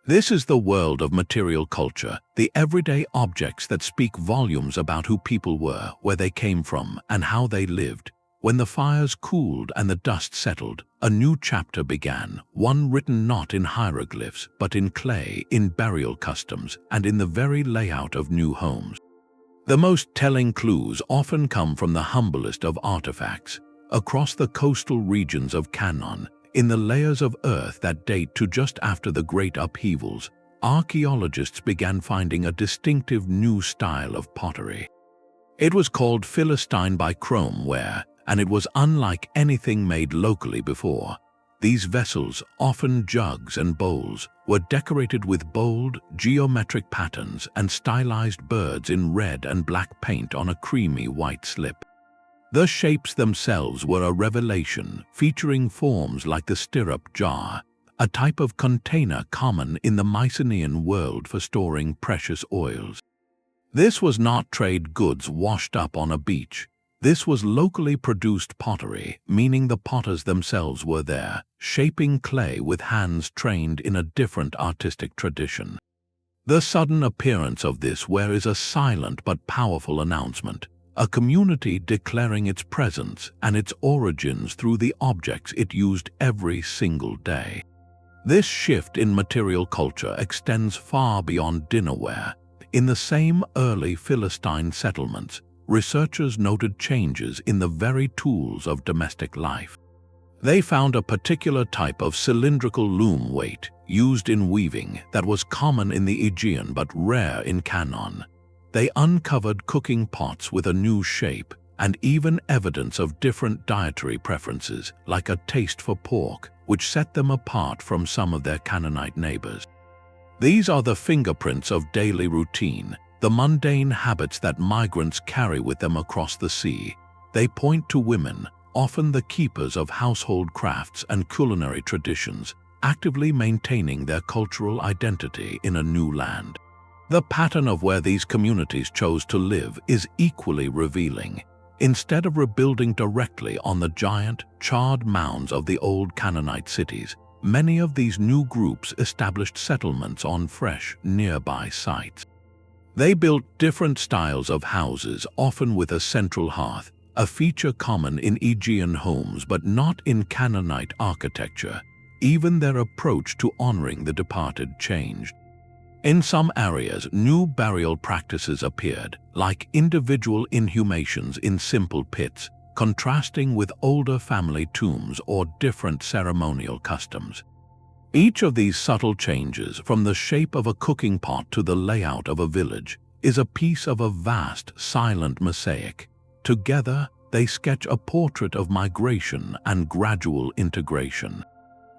This is the world of material culture, the everyday objects that speak volumes about who people were, where they came from, and how they lived. When the fires cooled and the dust settled, a new chapter began, one written not in hieroglyphs, but in clay, in burial customs, and in the very layout of new homes. The most telling clues often come from the humblest of artifacts. Across the coastal regions of Canaan, in the layers of earth that date to just after the great upheavals, archaeologists began finding a distinctive new style of pottery. It was called Philistine by chromeware, and it was unlike anything made locally before. These vessels, often jugs and bowls, were decorated with bold, geometric patterns and stylized birds in red and black paint on a creamy white slip. The shapes themselves were a revelation, featuring forms like the stirrup jar, a type of container common in the Mycenaean world for storing precious oils. This was not trade goods washed up on a beach. This was locally produced pottery, meaning the potters themselves were there, shaping clay with hands trained in a different artistic tradition. The sudden appearance of this ware is a silent but powerful announcement, a community declaring its presence and its origins through the objects it used every single day. This shift in material culture extends far beyond dinnerware. In the same early Philistine settlements, researchers noted changes in the very tools of domestic life. They found a particular type of cylindrical loom weight used in weaving that was common in the Aegean but rare in Canaan. They uncovered cooking pots with a new shape and even evidence of different dietary preferences, like a taste for pork, which set them apart from some of their Canaanite neighbors. These are the fingerprints of daily routine, the mundane habits that migrants carry with them across the sea. They point to women, often the keepers of household crafts and culinary traditions, actively maintaining their cultural identity in a new land. The pattern of where these communities chose to live is equally revealing. Instead of rebuilding directly on the giant, charred mounds of the old Canaanite cities, many of these new groups established settlements on fresh, nearby sites. They built different styles of houses, often with a central hearth, a feature common in Aegean homes but not in Canaanite architecture. Even their approach to honoring the departed changed. In some areas, new burial practices appeared, like individual inhumations in simple pits, contrasting with older family tombs or different ceremonial customs. Each of these subtle changes, from the shape of a cooking pot to the layout of a village, is a piece of a vast, silent mosaic. Together, they sketch a portrait of migration and gradual integration.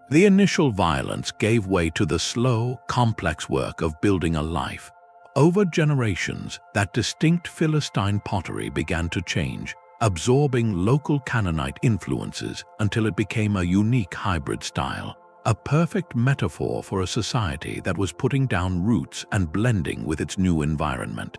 The initial violence gave way to the slow, complex work of building a life. Over generations, that distinct Philistine pottery began to change, absorbing local Canaanite influences until it became a unique hybrid style. A perfect metaphor for a society that was putting down roots and blending with its new environment.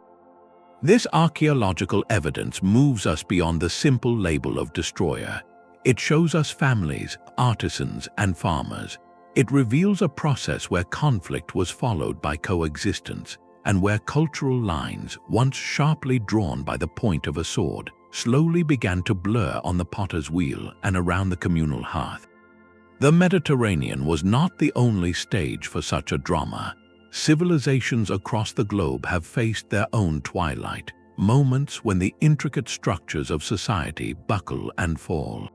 This archaeological evidence moves us beyond the simple label of destroyer. It shows us families, artisans, and farmers. It reveals a process where conflict was followed by coexistence, and where cultural lines, once sharply drawn by the point of a sword, slowly began to blur on the potter's wheel and around the communal hearth. The Mediterranean was not the only stage for such a drama. Civilizations across the globe have faced their own twilight, moments when the intricate structures of society buckle and fall.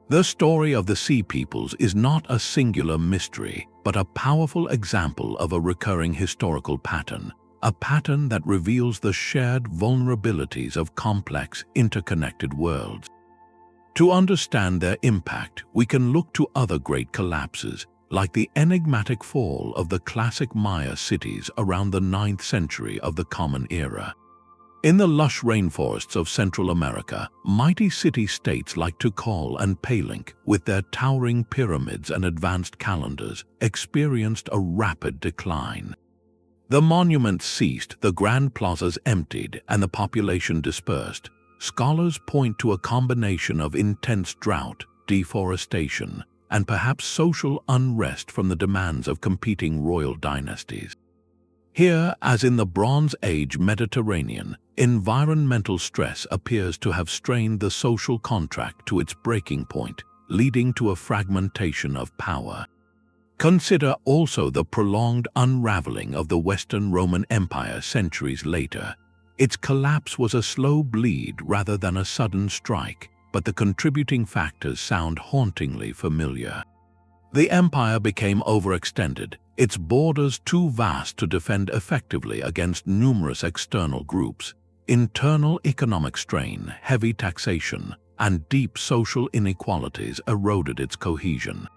The story of the Sea Peoples is not a singular mystery, but a powerful example of a recurring historical pattern, a pattern that reveals the shared vulnerabilities of complex, interconnected worlds. To understand their impact, we can look to other great collapses, like the enigmatic fall of the classic Maya cities around the 9th century of the Common Era. In the lush rainforests of Central America, mighty city-states like Tikal and Palenque, with their towering pyramids and advanced calendars, experienced a rapid decline. The monuments ceased, the grand plazas emptied, and the population dispersed. Scholars point to a combination of intense drought, deforestation, and perhaps social unrest from the demands of competing royal dynasties. Here, as in the Bronze Age Mediterranean, environmental stress appears to have strained the social contract to its breaking point, leading to a fragmentation of power. Consider also the prolonged unraveling of the Western Roman Empire centuries later. Its collapse was a slow bleed rather than a sudden strike, but the contributing factors sound hauntingly familiar. The empire became overextended, its borders too vast to defend effectively against numerous external groups. Internal economic strain, heavy taxation, and deep social inequalities eroded its cohesion.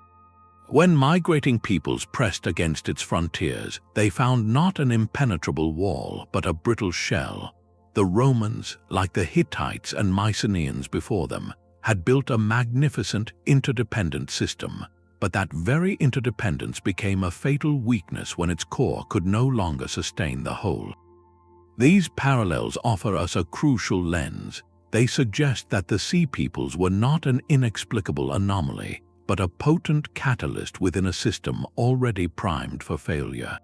When migrating peoples pressed against its frontiers, they found not an impenetrable wall but a brittle shell. The Romans, like the Hittites and Mycenaeans before them, had built a magnificent interdependent system, but that very interdependence became a fatal weakness when its core could no longer sustain the whole. These parallels offer us a crucial lens. They suggest that the Sea Peoples were not an inexplicable anomaly, but a potent catalyst within a system already primed for failure.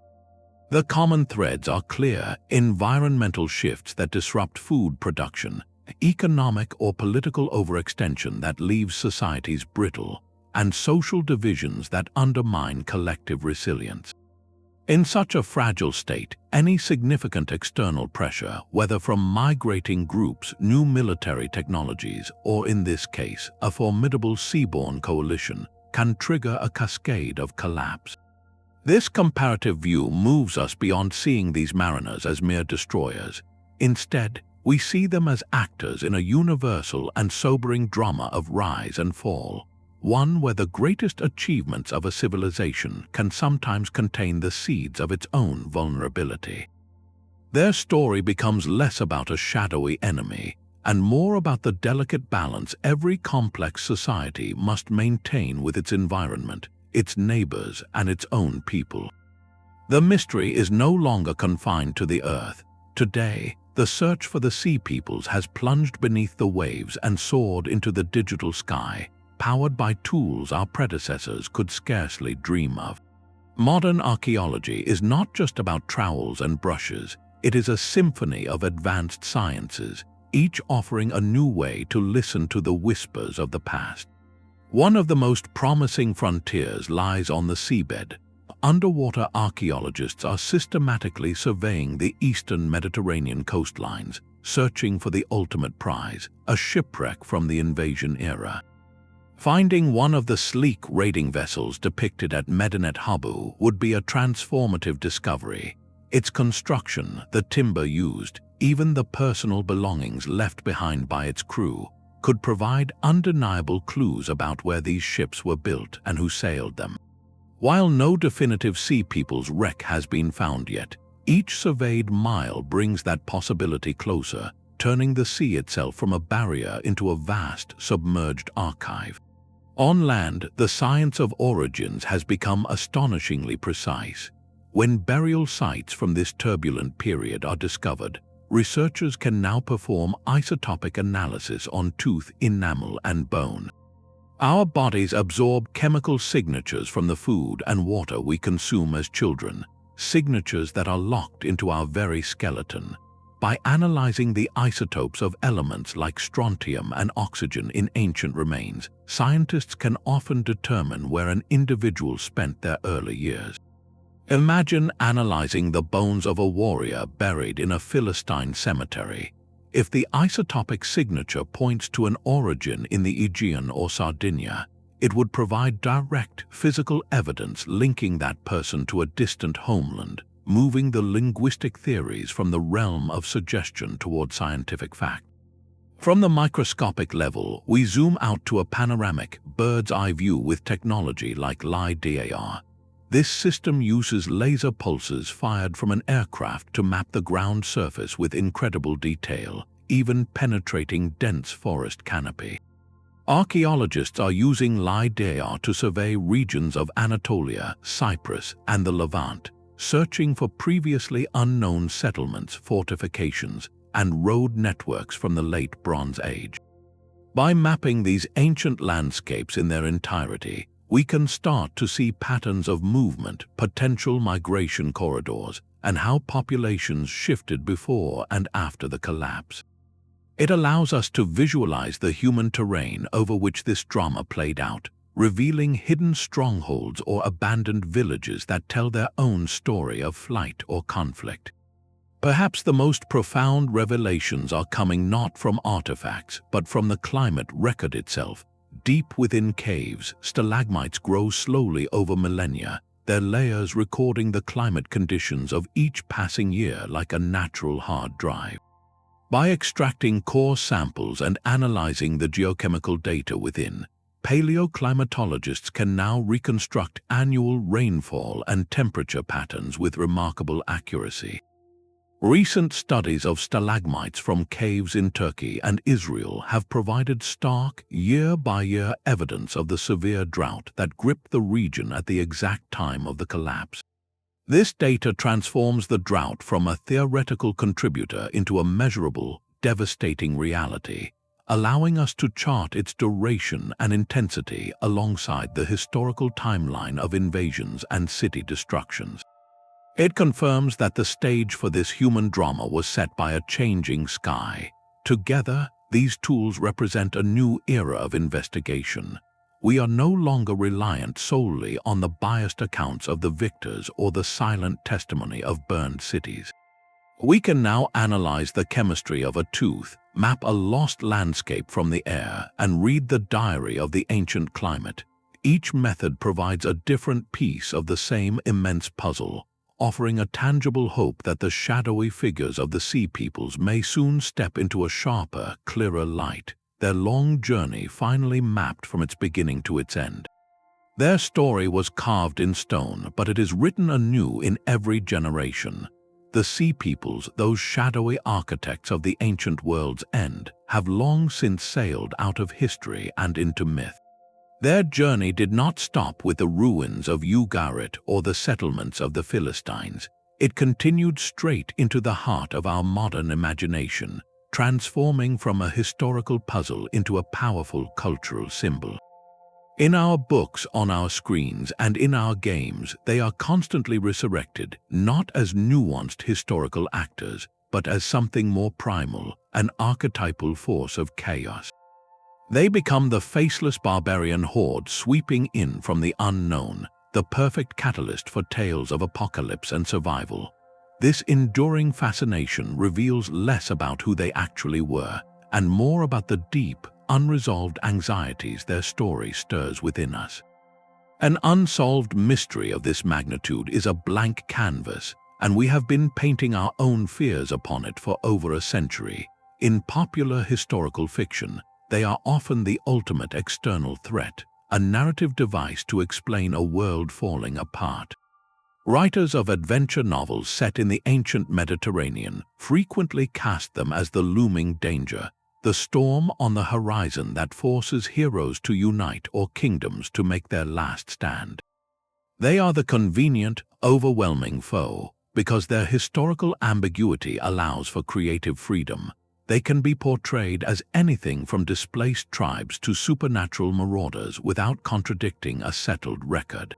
The common threads are clear: environmental shifts that disrupt food production, economic or political overextension that leaves societies brittle, and social divisions that undermine collective resilience. In such a fragile state, any significant external pressure, whether from migrating groups, new military technologies, or in this case, a formidable seaborne coalition, can trigger a cascade of collapse. This comparative view moves us beyond seeing these mariners as mere destroyers. Instead, we see them as actors in a universal and sobering drama of rise and fall, one where the greatest achievements of a civilization can sometimes contain the seeds of its own vulnerability. Their story becomes less about a shadowy enemy and more about the delicate balance every complex society must maintain with its environment, its neighbors, and its own people. The mystery is no longer confined to the earth. Today, the search for the Sea Peoples has plunged beneath the waves and soared into the digital sky, powered by tools our predecessors could scarcely dream of. Modern archaeology is not just about trowels and brushes, it is a symphony of advanced sciences, each offering a new way to listen to the whispers of the past. One of the most promising frontiers lies on the seabed. Underwater archaeologists are systematically surveying the eastern Mediterranean coastlines, searching for the ultimate prize, a shipwreck from the invasion era. Finding one of the sleek raiding vessels depicted at Medinet Habu would be a transformative discovery. Its construction, the timber used, even the personal belongings left behind by its crew, could provide undeniable clues about where these ships were built and who sailed them. While no definitive Sea Peoples wreck has been found yet, each surveyed mile brings that possibility closer, turning the sea itself from a barrier into a vast, submerged archive. On land, the science of origins has become astonishingly precise. When burial sites from this turbulent period are discovered, researchers can now perform isotopic analysis on tooth, enamel, and bone. Our bodies absorb chemical signatures from the food and water we consume as children, signatures that are locked into our very skeleton. By analyzing the isotopes of elements like strontium and oxygen in ancient remains, scientists can often determine where an individual spent their early years. Imagine analyzing the bones of a warrior buried in a Philistine cemetery. If the isotopic signature points to an origin in the Aegean or Sardinia, it would provide direct physical evidence linking that person to a distant homeland, moving the linguistic theories from the realm of suggestion toward scientific fact. From the microscopic level, we zoom out to a panoramic, bird's-eye view with technology like LiDAR. This system uses laser pulses fired from an aircraft to map the ground surface with incredible detail, even penetrating dense forest canopy. Archaeologists are using LiDAR to survey regions of Anatolia, Cyprus, and the Levant, searching for previously unknown settlements, fortifications, and road networks from the late Bronze Age. By mapping these ancient landscapes in their entirety, we can start to see patterns of movement, potential migration corridors, and how populations shifted before and after the collapse. It allows us to visualize the human terrain over which this drama played out, revealing hidden strongholds or abandoned villages that tell their own story of flight or conflict. Perhaps the most profound revelations are coming not from artifacts, but from the climate record itself, Deep within caves, stalagmites grow slowly over millennia, their layers recording the climate conditions of each passing year like a natural hard drive. By extracting core samples and analyzing the geochemical data within, paleoclimatologists can now reconstruct annual rainfall and temperature patterns with remarkable accuracy. Recent studies of stalagmites from caves in Turkey and Israel have provided stark, year-by-year evidence of the severe drought that gripped the region at the exact time of the collapse. This data transforms the drought from a theoretical contributor into a measurable, devastating reality, allowing us to chart its duration and intensity alongside the historical timeline of invasions and city destructions. It confirms that the stage for this human drama was set by a changing sky. Together, these tools represent a new era of investigation. We are no longer reliant solely on the biased accounts of the victors or the silent testimony of burned cities. We can now analyze the chemistry of a tooth, map a lost landscape from the air, and read the diary of the ancient climate. Each method provides a different piece of the same immense puzzle, offering a tangible hope that the shadowy figures of the sea peoples may soon step into a sharper, clearer light, their long journey finally mapped from its beginning to its end. Their story was carved in stone, but it is written anew in every generation. The sea peoples, those shadowy architects of the ancient world's end, have long since sailed out of history and into myth. Their journey did not stop with the ruins of Ugarit or the settlements of the Philistines. It continued straight into the heart of our modern imagination, transforming from a historical puzzle into a powerful cultural symbol. In our books, on our screens, and in our games, they are constantly resurrected, not as nuanced historical actors, but as something more primal, an archetypal force of chaos. They become the faceless barbarian horde sweeping in from the unknown, the perfect catalyst for tales of apocalypse and survival. This enduring fascination reveals less about who they actually were, and more about the deep, unresolved anxieties their story stirs within us. An unsolved mystery of this magnitude is a blank canvas, and we have been painting our own fears upon it for over a century. In popular historical fiction, they are often the ultimate external threat, a narrative device to explain a world falling apart. Writers of adventure novels set in the ancient Mediterranean frequently cast them as the looming danger, the storm on the horizon that forces heroes to unite or kingdoms to make their last stand. They are the convenient, overwhelming foe, because their historical ambiguity allows for creative freedom. They can be portrayed as anything from displaced tribes to supernatural marauders without contradicting a settled record.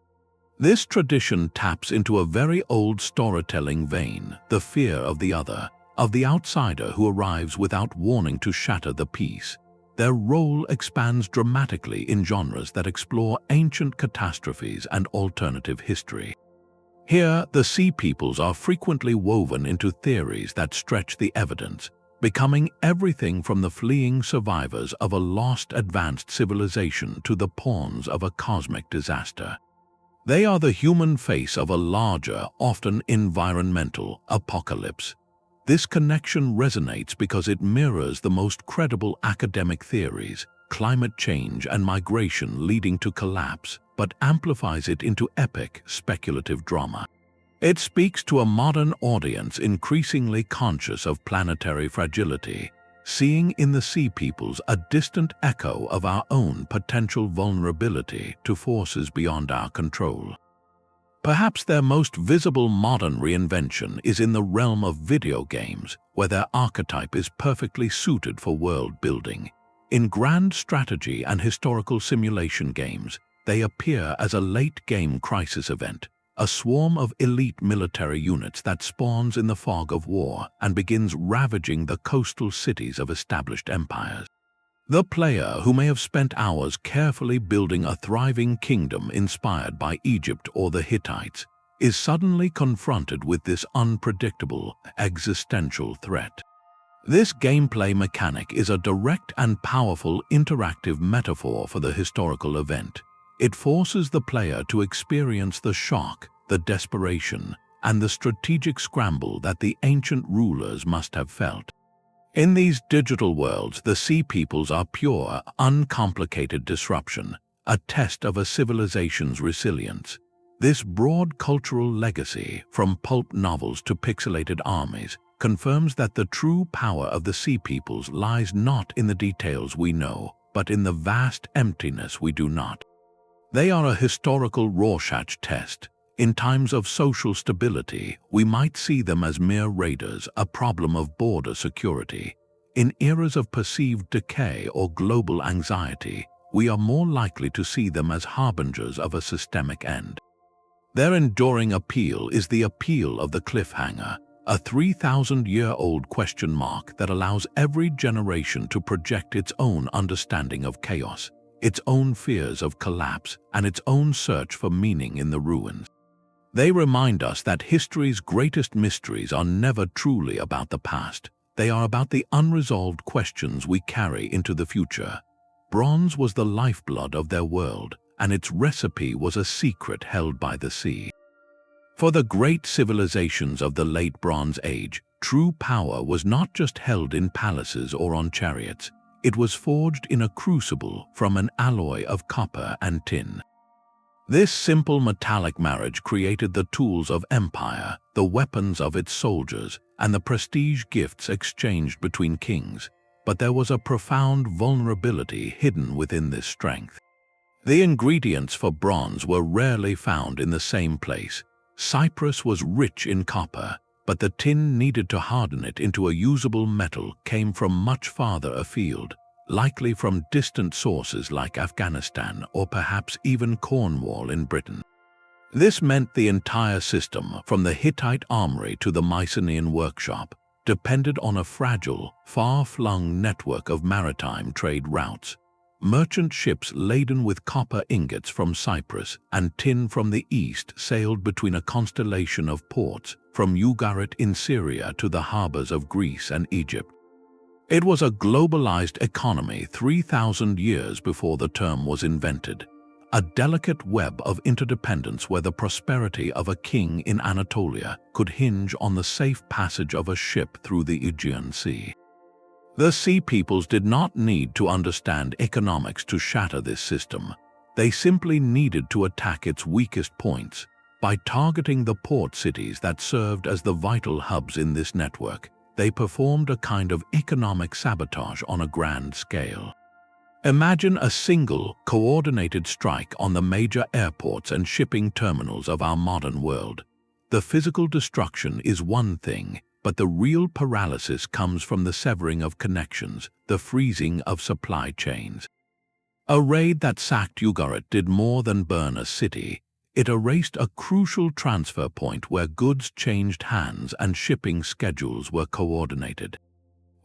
This tradition taps into a very old storytelling vein, the fear of the other, of the outsider who arrives without warning to shatter the peace. Their role expands dramatically in genres that explore ancient catastrophes and alternative history. Here, the sea peoples are frequently woven into theories that stretch the evidence, becoming everything from the fleeing survivors of a lost advanced civilization to the pawns of a cosmic disaster. They are the human face of a larger, often environmental, apocalypse. This connection resonates because it mirrors the most credible academic theories, climate change and migration leading to collapse, but amplifies it into epic, speculative drama. It speaks to a modern audience increasingly conscious of planetary fragility, seeing in the sea peoples a distant echo of our own potential vulnerability to forces beyond our control. Perhaps their most visible modern reinvention is in the realm of video games, where their archetype is perfectly suited for world building. In grand strategy and historical simulation games, they appear as a late-game crisis event, a swarm of elite military units that spawns in the fog of war and begins ravaging the coastal cities of established empires. The player, who may have spent hours carefully building a thriving kingdom inspired by Egypt or the Hittites, is suddenly confronted with this unpredictable, existential threat. This gameplay mechanic is a direct and powerful interactive metaphor for the historical event. It forces the player to experience the shock, the desperation, and the strategic scramble that the ancient rulers must have felt. In these digital worlds, the Sea Peoples are pure, uncomplicated disruption, a test of a civilization's resilience. This broad cultural legacy, from pulp novels to pixelated armies, confirms that the true power of the Sea Peoples lies not in the details we know, but in the vast emptiness we do not. They are a historical Rorschach test. In times of social stability, we might see them as mere raiders, a problem of border security. In eras of perceived decay or global anxiety, we are more likely to see them as harbingers of a systemic end. Their enduring appeal is the appeal of the cliffhanger, a 3,000-year-old question mark that allows every generation to project its own understanding of chaos, its own fears of collapse, and its own search for meaning in the ruins. They remind us that history's greatest mysteries are never truly about the past. They are about the unresolved questions we carry into the future. Bronze was the lifeblood of their world, and its recipe was a secret held by the sea. For the great civilizations of the late Bronze Age, true power was not just held in palaces or on chariots. It was forged in a crucible from an alloy of copper and tin. This simple metallic marriage created the tools of empire, the weapons of its soldiers, and the prestige gifts exchanged between kings. But there was a profound vulnerability hidden within this strength. The ingredients for bronze were rarely found in the same place. Cyprus was rich in copper, but the tin needed to harden it into a usable metal came from much farther afield, likely from distant sources like Afghanistan or perhaps even Cornwall in Britain. This meant the entire system, from the Hittite armory to the Mycenaean workshop, depended on a fragile, far-flung network of maritime trade routes. Merchant ships laden with copper ingots from Cyprus and tin from the east sailed between a constellation of ports, from Ugarit in Syria to the harbors of Greece and Egypt. It was a globalized economy 3,000 years before the term was invented, a delicate web of interdependence where the prosperity of a king in Anatolia could hinge on the safe passage of a ship through the Aegean Sea. The Sea Peoples did not need to understand economics to shatter this system. They simply needed to attack its weakest points by targeting the port cities that served as the vital hubs in this network. They performed a kind of economic sabotage on a grand scale. Imagine a single, coordinated strike on the major airports and shipping terminals of our modern world. The physical destruction is one thing, but the real paralysis comes from the severing of connections, the freezing of supply chains. A raid that sacked Ugarit did more than burn a city. It erased a crucial transfer point where goods changed hands and shipping schedules were coordinated.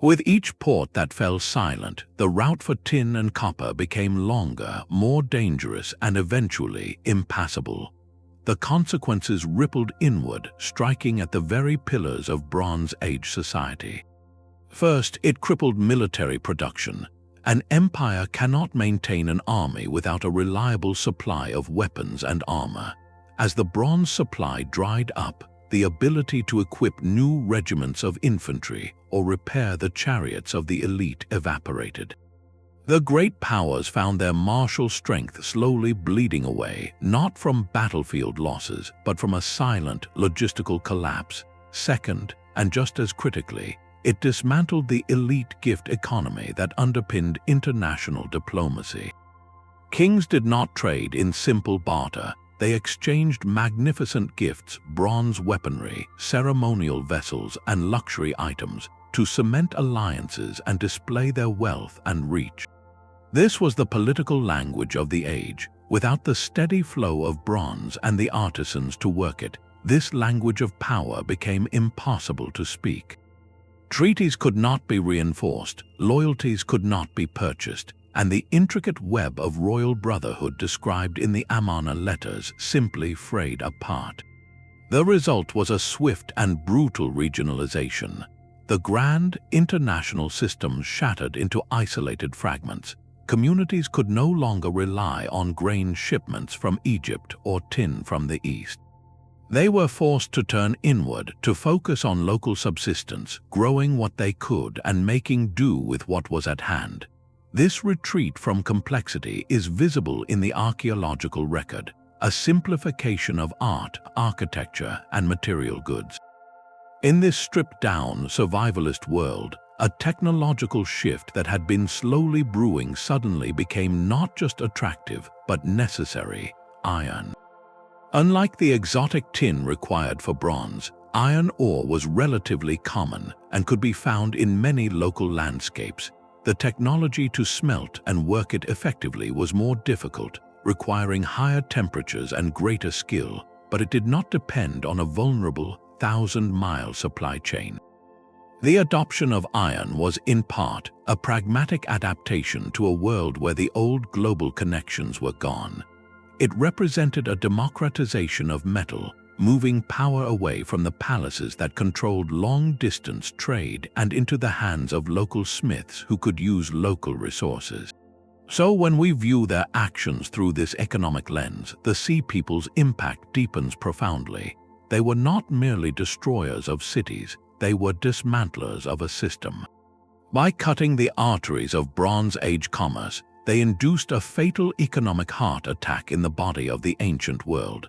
With each port that fell silent, the route for tin and copper became longer, more dangerous, and eventually impassable. The consequences rippled inward, striking at the very pillars of Bronze Age society. First, it crippled military production. An empire cannot maintain an army without a reliable supply of weapons and armor. As the bronze supply dried up, the ability to equip new regiments of infantry or repair the chariots of the elite evaporated. The great powers found their martial strength slowly bleeding away, not from battlefield losses, but from a silent logistical collapse. Second, and just as critically, it dismantled the elite gift economy that underpinned international diplomacy. Kings did not trade in simple barter. They exchanged magnificent gifts, bronze weaponry, ceremonial vessels, and luxury items to cement alliances and display their wealth and reach. This was the political language of the age. Without the steady flow of bronze and the artisans to work it, this language of power became impossible to speak. Treaties could not be reinforced, loyalties could not be purchased, and the intricate web of royal brotherhood described in the Amarna letters simply frayed apart. The result was a swift and brutal regionalization. the grand international systems shattered into isolated fragments. Communities could no longer rely on grain shipments from Egypt or tin from the east. They were forced to turn inward to focus on local subsistence, growing what they could and making do with what was at hand. This retreat from complexity is visible in the archaeological record, a simplification of art, architecture, and material goods. In this stripped-down, survivalist world, a technological shift that had been slowly brewing suddenly became not just attractive, but necessary: iron. Unlike the exotic tin required for bronze, iron ore was relatively common and could be found in many local landscapes. The technology to smelt and work it effectively was more difficult, requiring higher temperatures and greater skill, but it did not depend on a vulnerable, 1,000-mile supply chain. The adoption of iron was, in part, a pragmatic adaptation to a world where the old global connections were gone. It represented a democratization of metal, moving power away from the palaces that controlled long-distance trade and into the hands of local smiths who could use local resources. So when we view their actions through this economic lens, the Sea People's impact deepens profoundly. They were not merely destroyers of cities, they were dismantlers of a system. By cutting the arteries of Bronze Age commerce, they induced a fatal economic heart attack in the body of the ancient world.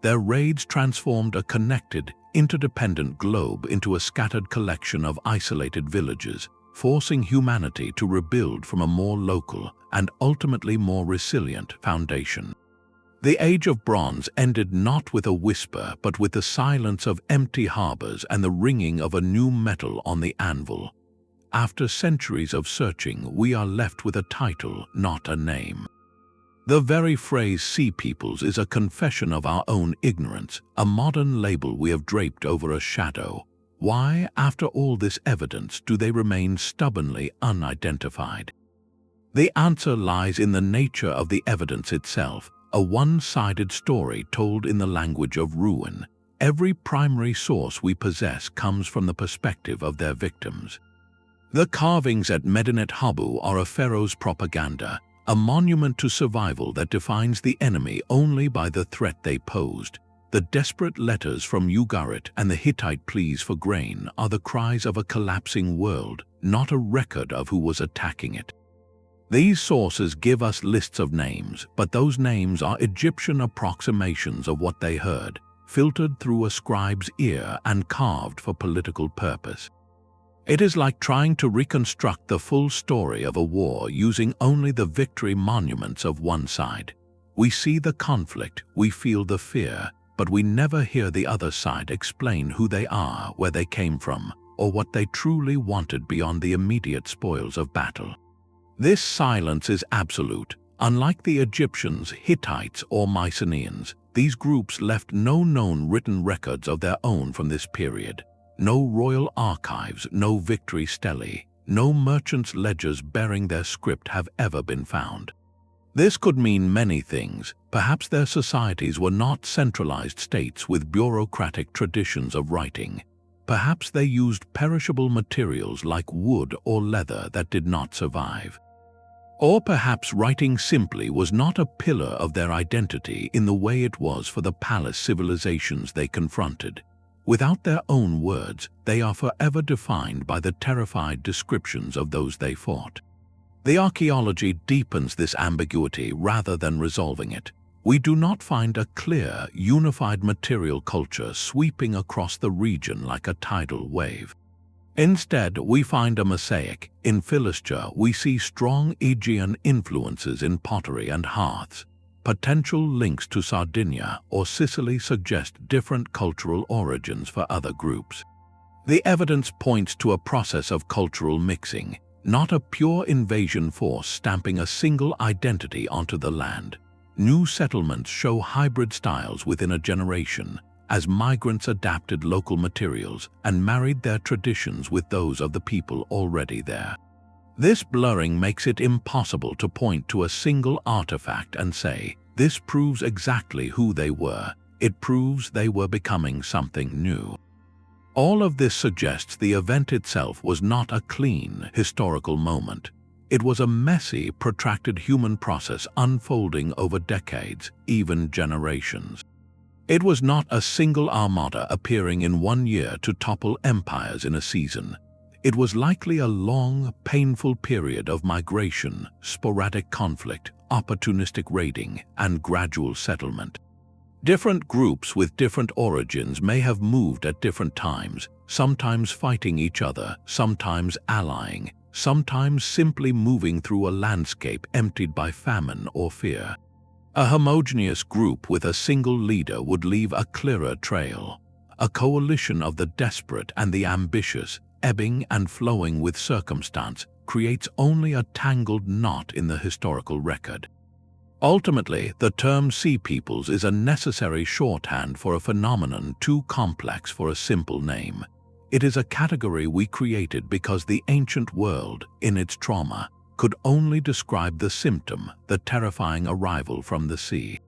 Their raids transformed a connected, interdependent globe into a scattered collection of isolated villages, forcing humanity to rebuild from a more local and ultimately more resilient foundation. The Age of Bronze ended not with a whisper, but with the silence of empty harbors and the ringing of a new metal on the anvil. After centuries of searching, we are left with a title, not a name. The very phrase Sea Peoples is a confession of our own ignorance, a modern label we have draped over a shadow. Why, after all this evidence, do they remain stubbornly unidentified? The answer lies in the nature of the evidence itself, a one-sided story told in the language of ruin. Every primary source we possess comes from the perspective of their victims. The carvings at Medinet Habu are a pharaoh's propaganda, a monument to survival that defines the enemy only by the threat they posed. The desperate letters from Ugarit and the Hittite pleas for grain are the cries of a collapsing world, not a record of who was attacking it. These sources give us lists of names, but those names are Egyptian approximations of what they heard, filtered through a scribe's ear and carved for political purpose. It is like trying to reconstruct the full story of a war using only the victory monuments of one side. We see the conflict, we feel the fear, but we never hear the other side explain who they are, where they came from, or what they truly wanted beyond the immediate spoils of battle. This silence is absolute. Unlike the Egyptians, Hittites, or Mycenaeans, these groups left no known written records of their own from this period. No royal archives, no victory stelae, no merchants' ledgers bearing their script have ever been found. This could mean many things. Perhaps their societies were not centralized states with bureaucratic traditions of writing. Perhaps they used perishable materials like wood or leather that did not survive. Or perhaps writing simply was not a pillar of their identity in the way it was for the palace civilizations they confronted. Without their own words, they are forever defined by the terrified descriptions of those they fought. The archaeology deepens this ambiguity rather than resolving it. We do not find a clear, unified material culture sweeping across the region like a tidal wave. Instead, we find a mosaic. In Philistia, we see strong Aegean influences in pottery and hearths. Potential links to Sardinia or Sicily suggest different cultural origins for other groups. The evidence points to a process of cultural mixing, not a pure invasion force stamping a single identity onto the land. New settlements show hybrid styles within a generation, as migrants adapted local materials and married their traditions with those of the people already there. This blurring makes it impossible to point to a single artifact and say, "This proves exactly who they were." It proves they were becoming something new. All of this suggests the event itself was not a clean historical moment. It was a messy, protracted human process unfolding over decades, even generations. It was not a single armada appearing in one year to topple empires in a season. It was likely a long, painful period of migration, sporadic conflict, opportunistic raiding, and gradual settlement. Different groups with different origins may have moved at different times, sometimes fighting each other, sometimes allying, sometimes simply moving through a landscape emptied by famine or fear. A homogeneous group with a single leader would leave a clearer trail. A coalition of the desperate and the ambitious, ebbing and flowing with circumstance, creates only a tangled knot in the historical record. Ultimately, the term Sea Peoples is a necessary shorthand for a phenomenon too complex for a simple name. It is a category we created because the ancient world, in its trauma, could only describe the symptom, the terrifying arrival from the sea.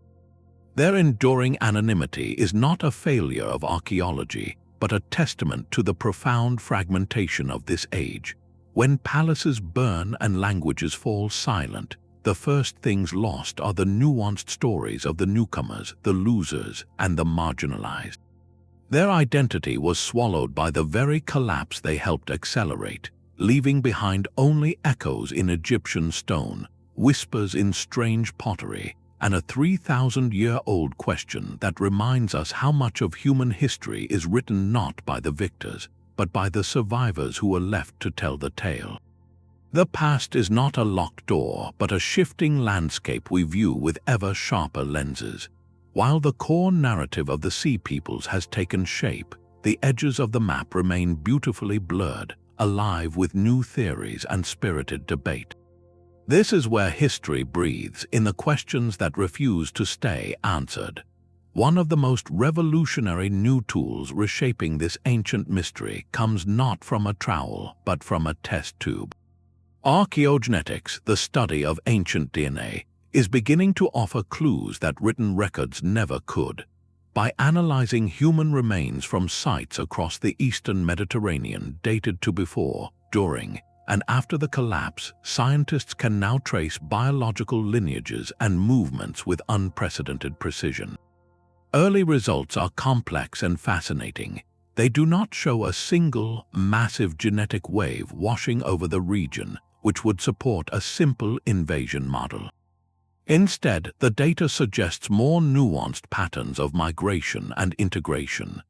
Their enduring anonymity is not a failure of archaeology, but a testament to the profound fragmentation of this age. When palaces burn and languages fall silent, the first things lost are the nuanced stories of the newcomers, the losers, and the marginalized. Their identity was swallowed by the very collapse they helped accelerate, leaving behind only echoes in Egyptian stone, whispers in strange pottery, and a 3,000-year-old question that reminds us how much of human history is written not by the victors, but by the survivors who were left to tell the tale. The past is not a locked door, but a shifting landscape we view with ever sharper lenses. While the core narrative of the Sea Peoples has taken shape, the edges of the map remain beautifully blurred, alive with new theories and spirited debate. This is where history breathes, in the questions that refuse to stay answered. One of the most revolutionary new tools reshaping this ancient mystery comes not from a trowel, but from a test tube. Archaeogenetics, the study of ancient DNA, is beginning to offer clues that written records never could. By analyzing human remains from sites across the eastern Mediterranean dated to before, during, and after the collapse, scientists can now trace biological lineages and movements with unprecedented precision. Early results are complex and fascinating. They do not show a single, massive genetic wave washing over the region, which would support a simple invasion model. Instead, the data suggests more nuanced patterns of migration and integration.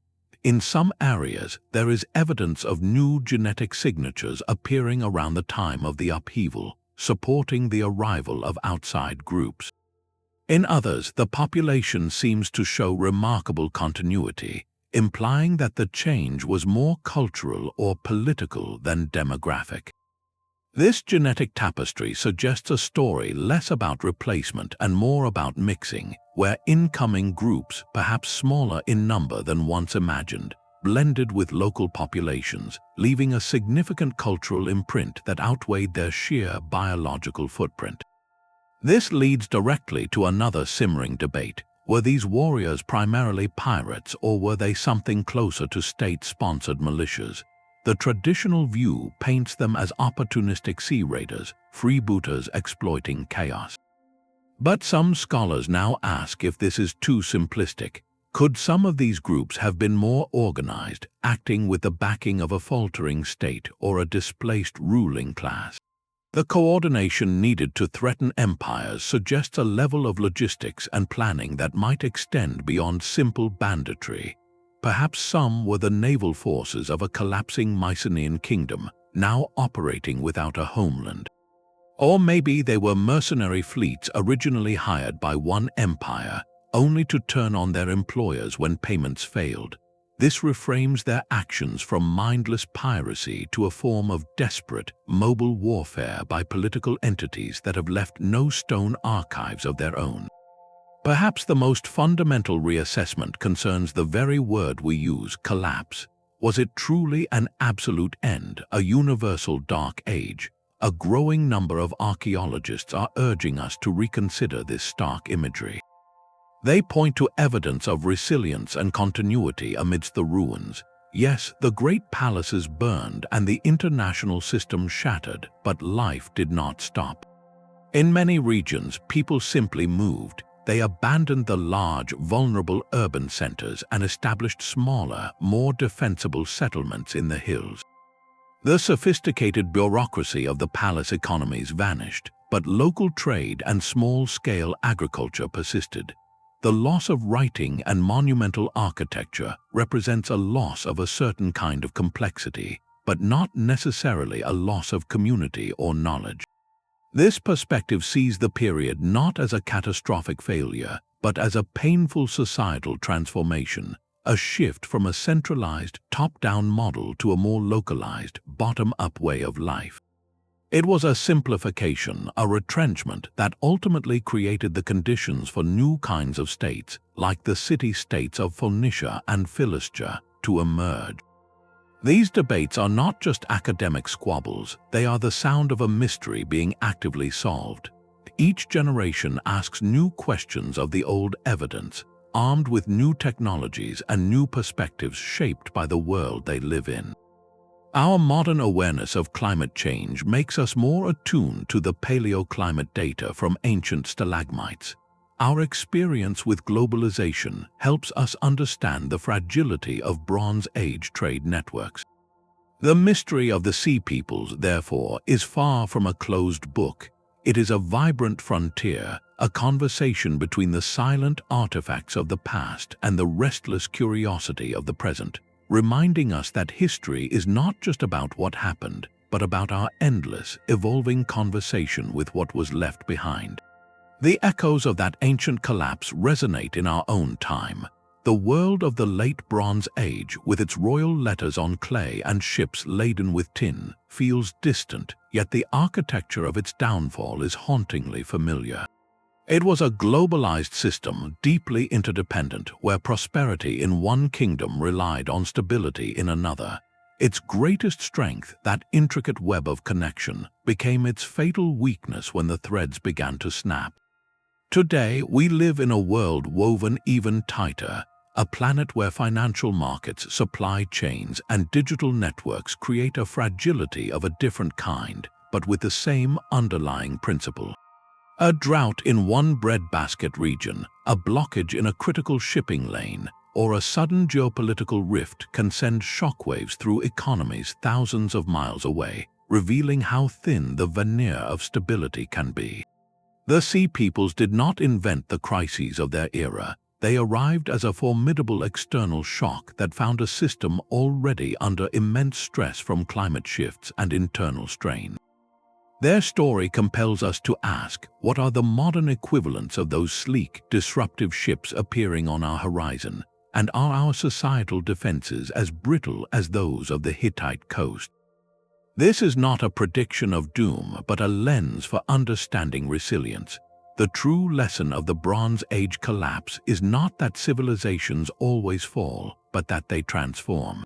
In some areas, there is evidence of new genetic signatures appearing around the time of the upheaval, supporting the arrival of outside groups. In others, the population seems to show remarkable continuity, implying that the change was more cultural or political than demographic. This genetic tapestry suggests a story less about replacement and more about mixing, where incoming groups, perhaps smaller in number than once imagined, blended with local populations, leaving a significant cultural imprint that outweighed their sheer biological footprint. This leads directly to another simmering debate. Were these warriors primarily pirates, or were they something closer to state-sponsored militias? The traditional view paints them as opportunistic sea raiders, freebooters exploiting chaos. But some scholars now ask if this is too simplistic. Could some of these groups have been more organized, acting with the backing of a faltering state or a displaced ruling class? The coordination needed to threaten empires suggests a level of logistics and planning that might extend beyond simple banditry. Perhaps some were the naval forces of a collapsing Mycenaean kingdom, now operating without a homeland. Or maybe they were mercenary fleets originally hired by one empire, only to turn on their employers when payments failed. This reframes their actions from mindless piracy to a form of desperate, mobile warfare by political entities that have left no stone archives of their own. Perhaps the most fundamental reassessment concerns the very word we use, collapse. Was it truly an absolute end, a universal dark age? A growing number of archaeologists are urging us to reconsider this stark imagery. They point to evidence of resilience and continuity amidst the ruins, Yes, the great palaces burned and the international system shattered, but life did not stop. In many regions, people simply moved. They abandoned the large, vulnerable urban centers and established smaller, more defensible settlements in the hills. The sophisticated bureaucracy of the palace economies vanished, but local trade and small-scale agriculture persisted. The loss of writing and monumental architecture represents a loss of a certain kind of complexity, but not necessarily a loss of community or knowledge. This perspective sees the period not as a catastrophic failure, but as a painful societal transformation, a shift from a centralized, top-down model to a more localized, bottom-up way of life. It was a simplification, a retrenchment that ultimately created the conditions for new kinds of states, like the city-states of Phoenicia and Philistia, to emerge. These debates are not just academic squabbles, they are the sound of a mystery being actively solved. Each generation asks new questions of the old evidence, armed with new technologies and new perspectives shaped by the world they live in. Our modern awareness of climate change makes us more attuned to the paleoclimate data from ancient stalagmites. Our experience with globalization helps us understand the fragility of Bronze Age trade networks. The mystery of the Sea Peoples, therefore, is far from a closed book. It is a vibrant frontier, a conversation between the silent artifacts of the past and the restless curiosity of the present, reminding us that history is not just about what happened, but about our endless, evolving conversation with what was left behind. The echoes of that ancient collapse resonate in our own time. The world of the late Bronze Age, with its royal letters on clay and ships laden with tin, feels distant, yet the architecture of its downfall is hauntingly familiar. It was a globalized system, deeply interdependent, where prosperity in one kingdom relied on stability in another. Its greatest strength, that intricate web of connection, became its fatal weakness when the threads began to snap. Today, we live in a world woven even tighter, a planet where financial markets, supply chains, and digital networks create a fragility of a different kind, but with the same underlying principle. A drought in one breadbasket region, a blockage in a critical shipping lane, or a sudden geopolitical rift can send shockwaves through economies thousands of miles away, revealing how thin the veneer of stability can be. The Sea Peoples did not invent the crises of their era. They arrived as a formidable external shock that found a system already under immense stress from climate shifts and internal strain. Their story compels us to ask, what are the modern equivalents of those sleek, disruptive ships appearing on our horizon, and are our societal defenses as brittle as those of the Hittite coast? This is not a prediction of doom, but a lens for understanding resilience. The true lesson of the Bronze Age collapse is not that civilizations always fall, but that they transform.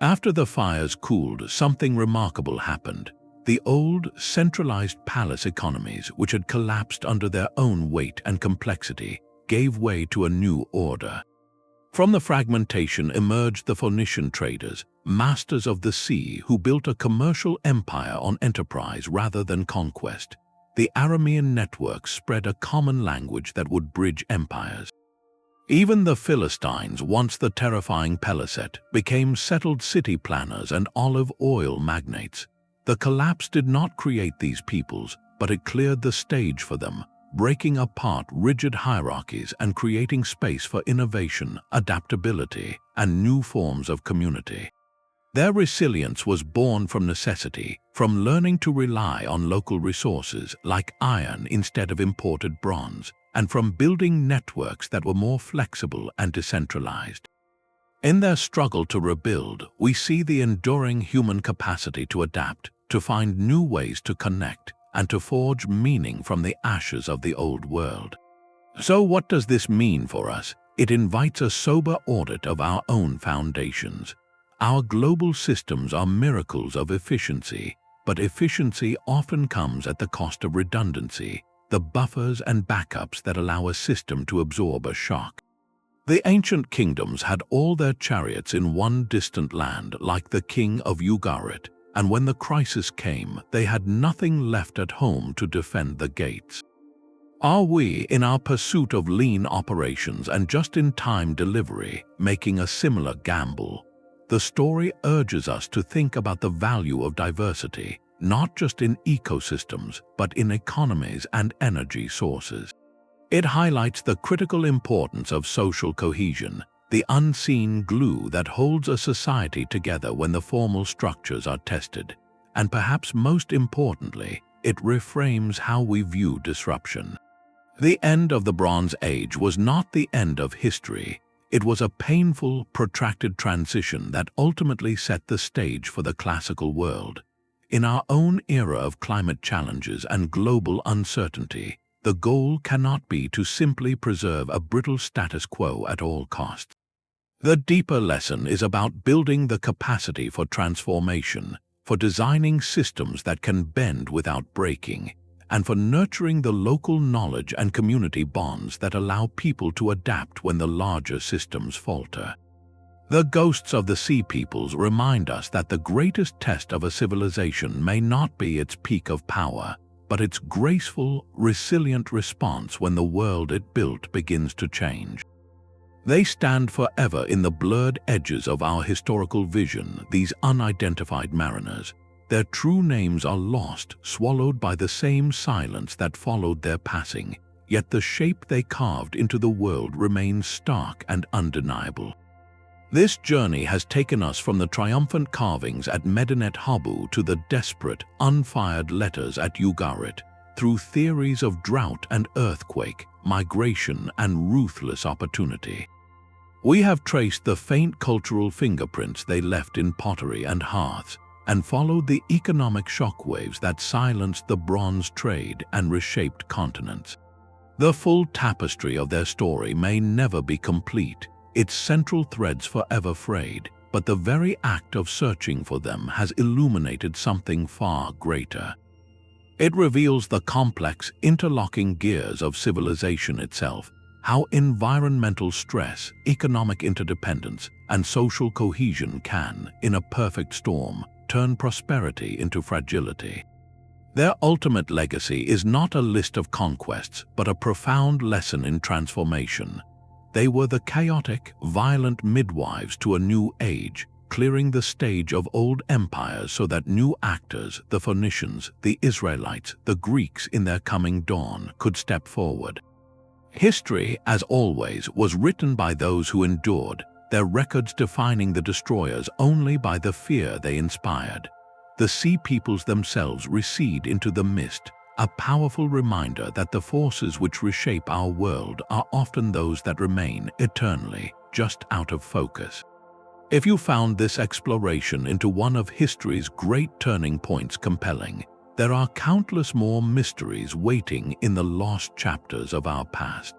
After the fires cooled, something remarkable happened. The old, centralized palace economies, which had collapsed under their own weight and complexity, gave way to a new order. From the fragmentation emerged the Phoenician traders, masters of the sea who built a commercial empire on enterprise rather than conquest. The Aramean network spread a common language that would bridge empires. Even the Philistines, once the terrifying Peliset, became settled city planners and olive oil magnates. The collapse did not create these peoples, but it cleared the stage for them, breaking apart rigid hierarchies and creating space for innovation, adaptability, and new forms of community. Their resilience was born from necessity, from learning to rely on local resources like iron instead of imported bronze, and from building networks that were more flexible and decentralized. In their struggle to rebuild, we see the enduring human capacity to adapt, to find new ways to connect, and to forge meaning from the ashes of the old world. So what does this mean for us? It invites a sober audit of our own foundations. Our global systems are miracles of efficiency, but efficiency often comes at the cost of redundancy, the buffers and backups that allow a system to absorb a shock. The ancient kingdoms had all their chariots in one distant land, like the king of Ugarit, and when the crisis came, they had nothing left at home to defend the gates. Are we, in our pursuit of lean operations and just-in-time delivery, making a similar gamble? The story urges us to think about the value of diversity, not just in ecosystems, but in economies and energy sources. It highlights the critical importance of social cohesion, the unseen glue that holds a society together when the formal structures are tested. And perhaps most importantly, it reframes how we view disruption. The end of the Bronze Age was not the end of history. It was a painful, protracted transition that ultimately set the stage for the classical world. In our own era of climate challenges and global uncertainty, the goal cannot be to simply preserve a brittle status quo at all costs. The deeper lesson is about building the capacity for transformation, for designing systems that can bend without breaking, and for nurturing the local knowledge and community bonds that allow people to adapt when the larger systems falter. The ghosts of the Sea Peoples remind us that the greatest test of a civilization may not be its peak of power, but its graceful, resilient response when the world it built begins to change. They stand forever in the blurred edges of our historical vision, these unidentified mariners. Their true names are lost, swallowed by the same silence that followed their passing, yet the shape they carved into the world remains stark and undeniable. This journey has taken us from the triumphant carvings at Medinet Habu to the desperate, unfired letters at Ugarit, through theories of drought and earthquake, migration and ruthless opportunity. We have traced the faint cultural fingerprints they left in pottery and hearths, and followed the economic shockwaves that silenced the bronze trade and reshaped continents. The full tapestry of their story may never be complete, its central threads forever frayed, but the very act of searching for them has illuminated something far greater. It reveals the complex, interlocking gears of civilization itself, how environmental stress, economic interdependence, and social cohesion can, in a perfect storm, turn prosperity into fragility. Their ultimate legacy is not a list of conquests, but a profound lesson in transformation. They were the chaotic, violent midwives to a new age, clearing the stage of old empires so that new actors, the Phoenicians, the Israelites, the Greeks in their coming dawn, could step forward. History, as always, was written by those who endured, their records defining the destroyers only by the fear they inspired. The Sea Peoples themselves recede into the mist, a powerful reminder that the forces which reshape our world are often those that remain eternally just out of focus. If you found this exploration into one of history's great turning points compelling, there are countless more mysteries waiting in the lost chapters of our past.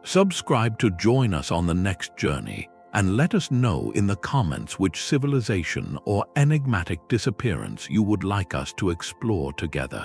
Subscribe to join us on the next journey, and let us know in the comments which civilization or enigmatic disappearance you would like us to explore together.